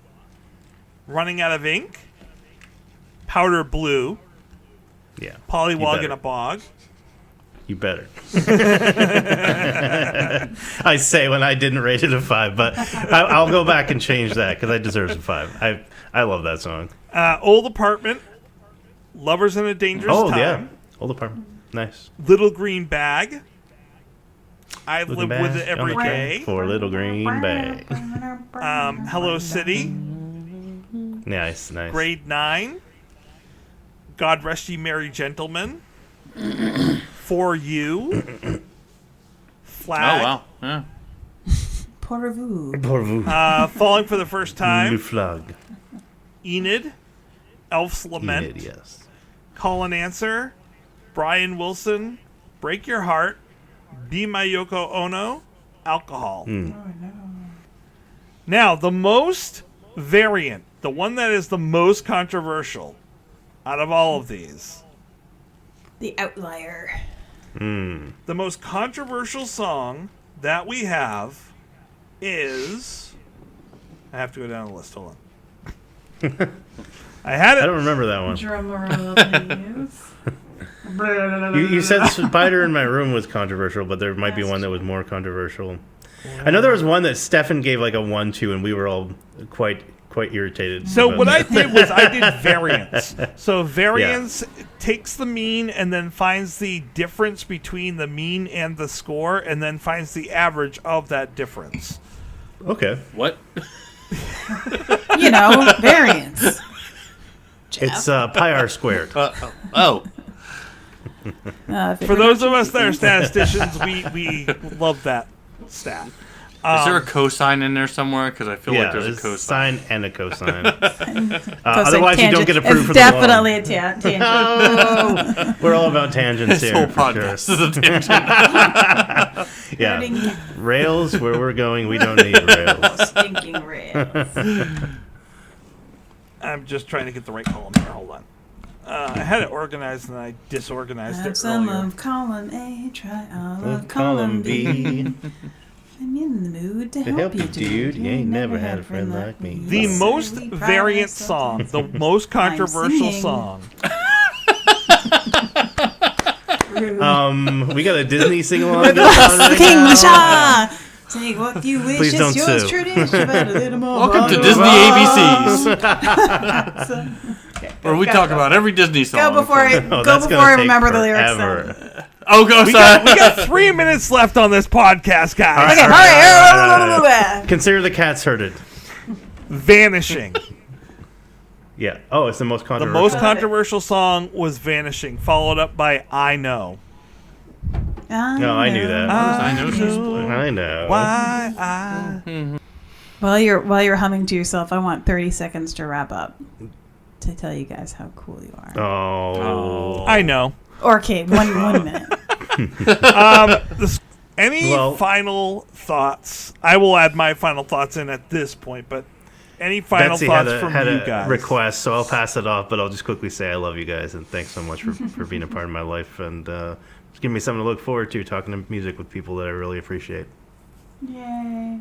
Running Out of Ink. Powder Blue. Yeah. Pollywog better. in a Bog. You better. I say when I didn't rate it a 5, but I'll go back and change that because I deserve a 5. I love that song. Old Apartment. Lovers in a Dangerous Oh, Time. yeah. Old Apartment. Nice. Little Green Bag. I Looking live with back it every on the day. track for a little green bag. Hello City. Nice. Grade 9. God Rest Ye Merry Gentlemen. For You. Flag. Oh wow. Yeah. Pour vous. Pour vous. Falling for the First Le Time. Flag. Enid. Elf's Lament. Enid, yes. Call and Answer. Brian Wilson. Break Your Heart. Be My Yoko Ono. Alcohol. Now, the most variant, the one that is the most controversial out of all of these, The outlier. the most controversial song that we have is... I have to go down the list. Hold on. I had it. I don't remember that one. Drum roll, please. You said Spider in My Room was controversial, but there might be one that was more controversial. I know there was one that Stefan gave like a 1-2, and we were all quite irritated. So about what I that. did was I did variance. So variance takes the mean and then finds the difference between the mean and the score, and then finds the average of that difference. Okay. What? Variance. It's pi r squared. Oh. For those of us that are statisticians, we love that stat. Is there a cosine in there somewhere? Because I feel like there's a cosine. Sine and a cosine. Otherwise, you don't get approved for the loan. Definitely a tangent. Oh, we're all about tangents This here. whole for sure. podcast is a tangent. Yeah, rails where we're going. We don't need rails. Stinking rails. I'm just trying to get the right column here. Hold on. I had it organized and I disorganized Have it some earlier. of column A, try all Of of column B. B. I'm in the mood to To help you, dude. You ain't never had a friend like me. The most variant song, the most controversial singing. song. We got a Disney sing along. King Shah. Take what you wish, Please don't it's yours sue. tradition, but a little more. Welcome to Disney ABCs. Where we talk about every Disney song. Go before I that's gonna take remember the lyrics. forever. then. Oh, go We sorry. got 3 minutes left on this podcast, guys. Okay, all right. Consider the cats herded. Vanishing. Yeah. Oh, it's the most The controversial. most controversial song was Vanishing, followed up by I Know. No, I knew that. I know she's I know. Why I... While you're humming to yourself, I want 30 seconds to wrap up to tell you guys how cool you are. Oh. I know. Or okay, one minute. Any final thoughts? I will add my final thoughts in at this point, but any final Betsy thoughts had from a you guys? request, so I'll pass it off, but I'll just quickly say I love you guys and thanks so much for being a part of my life and just giving me something to look forward to, talking to music with people that I really appreciate. Yay.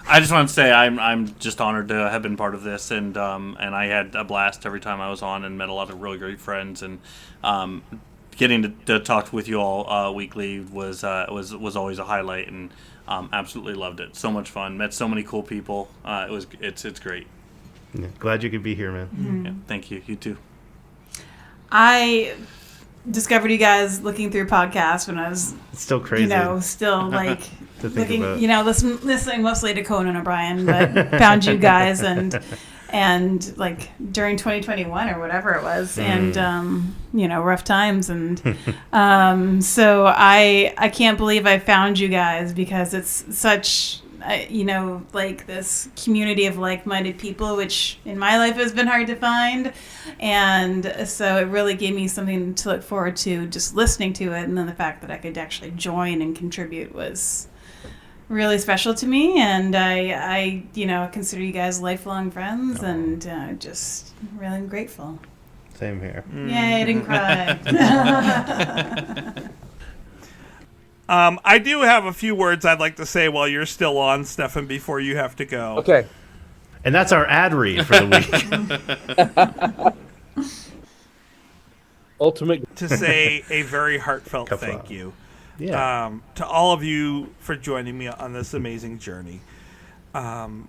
I just want to say I'm just honored to have been part of this, and I had a blast every time I was on, and met a lot of really great friends, and getting to talk with you all weekly was always a highlight, and absolutely loved it. So much fun, met so many cool people. It's great. Yeah, glad you could be here, man. Yeah, thank you. You too. I discovered you guys looking through podcasts when I was It's still crazy. Still like to think looking, about. listening mostly to Conan O'Brien, but found you guys and like during 2021 or whatever it was, and rough times, and so I can't believe I found you guys because it's such like this community of like-minded people, which in my life has been hard to find, and so it really gave me something to look forward to just listening to it, and then the fact that I could actually join and contribute was really special to me, and I consider you guys lifelong friends, and just really grateful. Same here. Yay, I didn't cry. I do have a few words I'd like to say while you're still on, Stefan, before you have to go. Okay. And that's our ad read for the week. Ultimate. To say a very heartfelt thank you. Yeah. To all of you for joining me on this amazing journey. And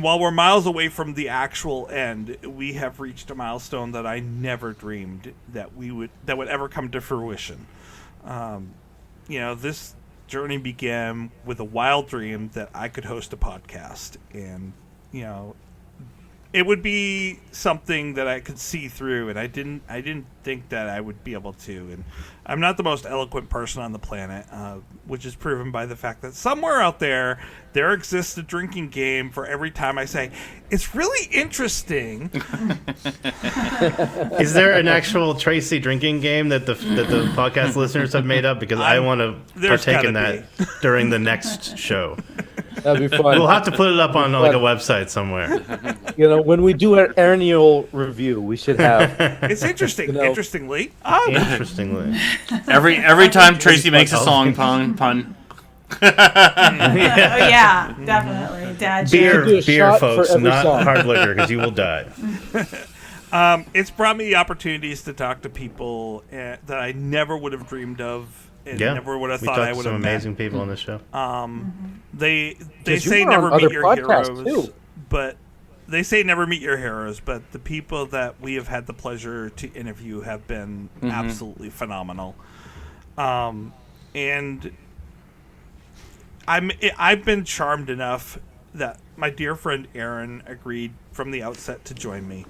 while we're miles away from the actual end, we have reached a milestone that I never dreamed that would ever come to fruition. This journey began with a wild dream that I could host a podcast, and it would be something that I could see through, and I didn't think that I would be able to. And I'm not the most eloquent person on the planet, which is proven by the fact that somewhere out there exists a drinking game for every time I say, it's really interesting. Is there an actual Tracy drinking game that the podcast listeners have made up? Because I want to partake in that during the next show. That'd be fun. We'll have to put it up on like a website somewhere. When we do our annual review, we should have. It's interesting. Interestingly. Interestingly. Every time Tracy makes a song pun. Yeah, definitely. Dad Beer, joke. folks, not hard liquor, because you will die. It's brought me opportunities to talk to people that I never would have dreamed of, and never would have thought I would have met. Some amazing people on this show. They Because say you were on never meet other your podcasts, heroes, too. but they say never meet your heroes. But the people that we have had the pleasure to interview have been absolutely phenomenal. And I've been charmed enough that my dear friend Aaron agreed from the outset to join me.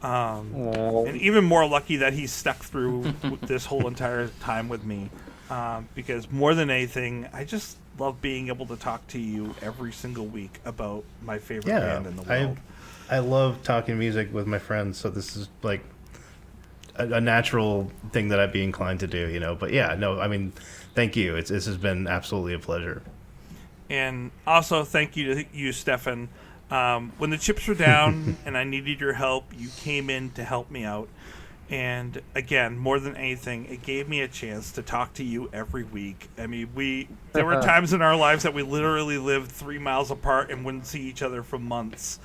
And even more lucky that he's stuck through this whole entire time with me. Because more than anything, I just love being able to talk to you every single week about my favorite band in the world. I love talking music with my friends, so this is like a natural thing that I'd be inclined to do, you know. But yeah, no, I mean, thank you. This has been absolutely a pleasure. And also thank you to you, Stefan. When the chips were down and I needed your help, you came in to help me out. And again, more than anything, it gave me a chance to talk to you every week. I mean, there were times in our lives that we literally lived 3 miles apart and wouldn't see each other for months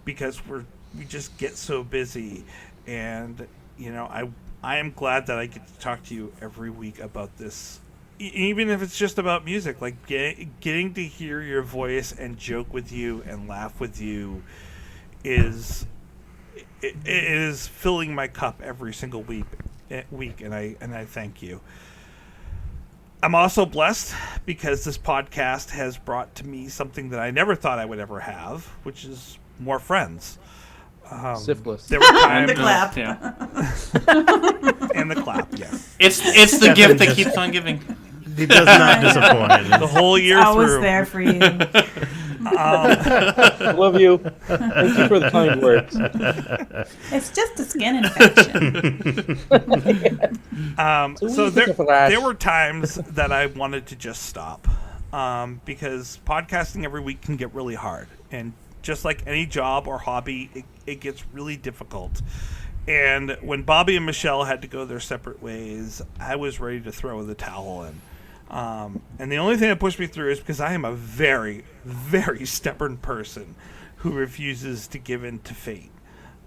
because we just get so busy. And you know, I am glad that I get to talk to you every week about this. Even if it's just about music, like getting to hear your voice and joke with you and laugh with you is filling my cup every single week, and I thank you. I'm also blessed because this podcast has brought to me something that I never thought I would ever have, which is more friends. Syphilis. There were times, The clap. and the clap. Yeah, It's the gift that keeps on giving. He does not disappoint. The whole year I through. was there for you. I love you. Thank you for the kind words. It's just a skin infection. So there were times that I wanted to just stop because podcasting every week can get really hard. And just like any job or hobby, it gets really difficult. And when Bobby and Michelle had to go their separate ways, I was ready to throw the towel in. And the only thing that pushed me through is because I am a very, very stubborn person who refuses to give in to fate.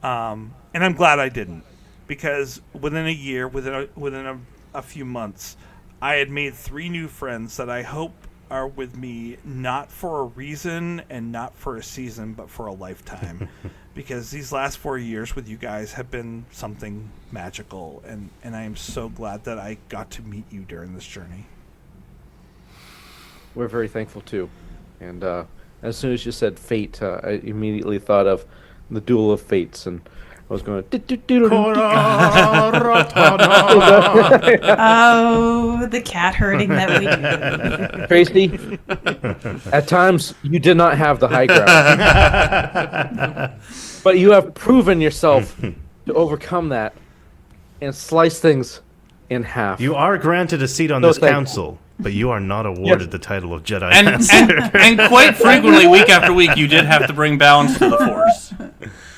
And I'm glad I didn't, because within a year, within a few months, I had made 3 new friends that I hope are with me not for a reason and not for a season, but for a lifetime. Because these last 4 years with you guys have been something magical, and I am so glad that I got to meet you during this journey. We're very thankful too. And as soon as you said fate, I immediately thought of the Duel of Fates, and I was going. Oh, the cat herding that we do. Tracy, at times you did not have the high ground, but you have proven yourself to overcome that and slice things in half. You are granted a seat on this council, but you are not awarded the title of Jedi Master. And quite frequently, week after week, you did have to bring balance to the Force.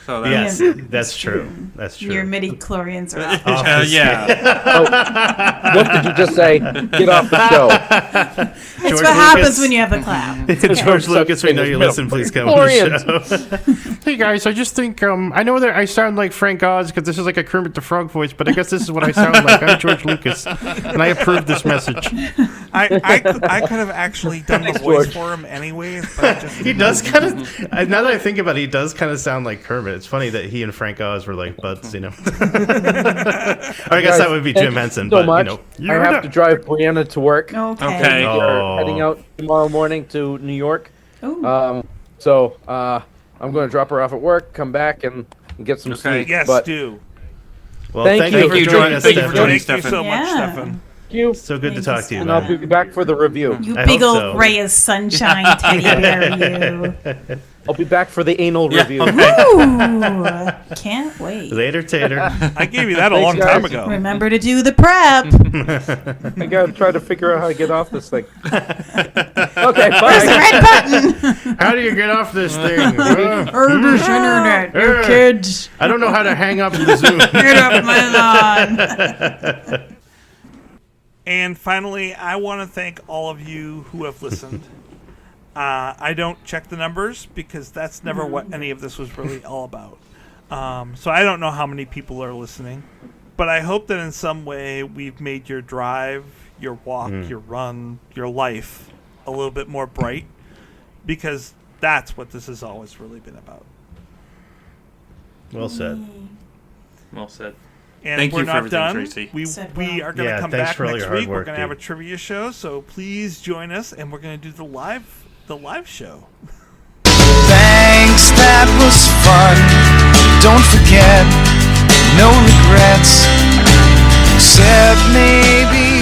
So yes, that's true. That's true. Your midi-chlorians are up. What did you just say? Get off the show. It's what happens when you have the clap. George Lucas, we know you listen. Please come on the show. Hey guys, I just think I know that I sound like Frank Oz because this is like a Kermit the Frog voice, but I guess this is what I sound like. I'm George Lucas, and I approve this message. I could have actually done the voice for him anyway. But He does kind of. Now that I think about it, he does kind of sound like Kermit. It's funny that he and Frank Oz were like buds, you know. Or I guess that would be Jim Henson, so but much. you know. I have to drive Brianna to work. Okay. Oh. Heading out tomorrow morning to New York. Ooh. So I'm going to drop her off at work, come back, and get some sleep. Yes, but do. Well, thank you for joining us, Thank you for joining, Thank you Stefan. so much, Stefan. you. So good to talk to you, And man. I'll be back for the review. You I big hope old so. ray of sunshine teddy bear, you. I'll be back for the anal review. Ooh, can't wait. Later, Tater. I gave you that a Thanks, long guys. time ago. Remember to do the prep. I gotta try to figure out how to get off this thing. Okay, Where's the bye. red button? How do you get off this thing? Urban internet, you kids. I don't know how to hang up the Zoom. Get off my lawn. And finally, I want to thank all of you who have listened. I don't check the numbers because that's never what any of this was really all about. So I don't know how many people are listening, but I hope that in some way we've made your drive, your walk, your run, your life a little bit more bright, because that's what this has always really been about. Well said. Well said. And Thank we're you for not everything, done. Tracy. We are going to come thanks back for all next your hard week. We're work, going to have a dude. trivia show, so please join us, and we're going to do the live show. Thanks, that was fun. Don't forget, no regrets, except maybe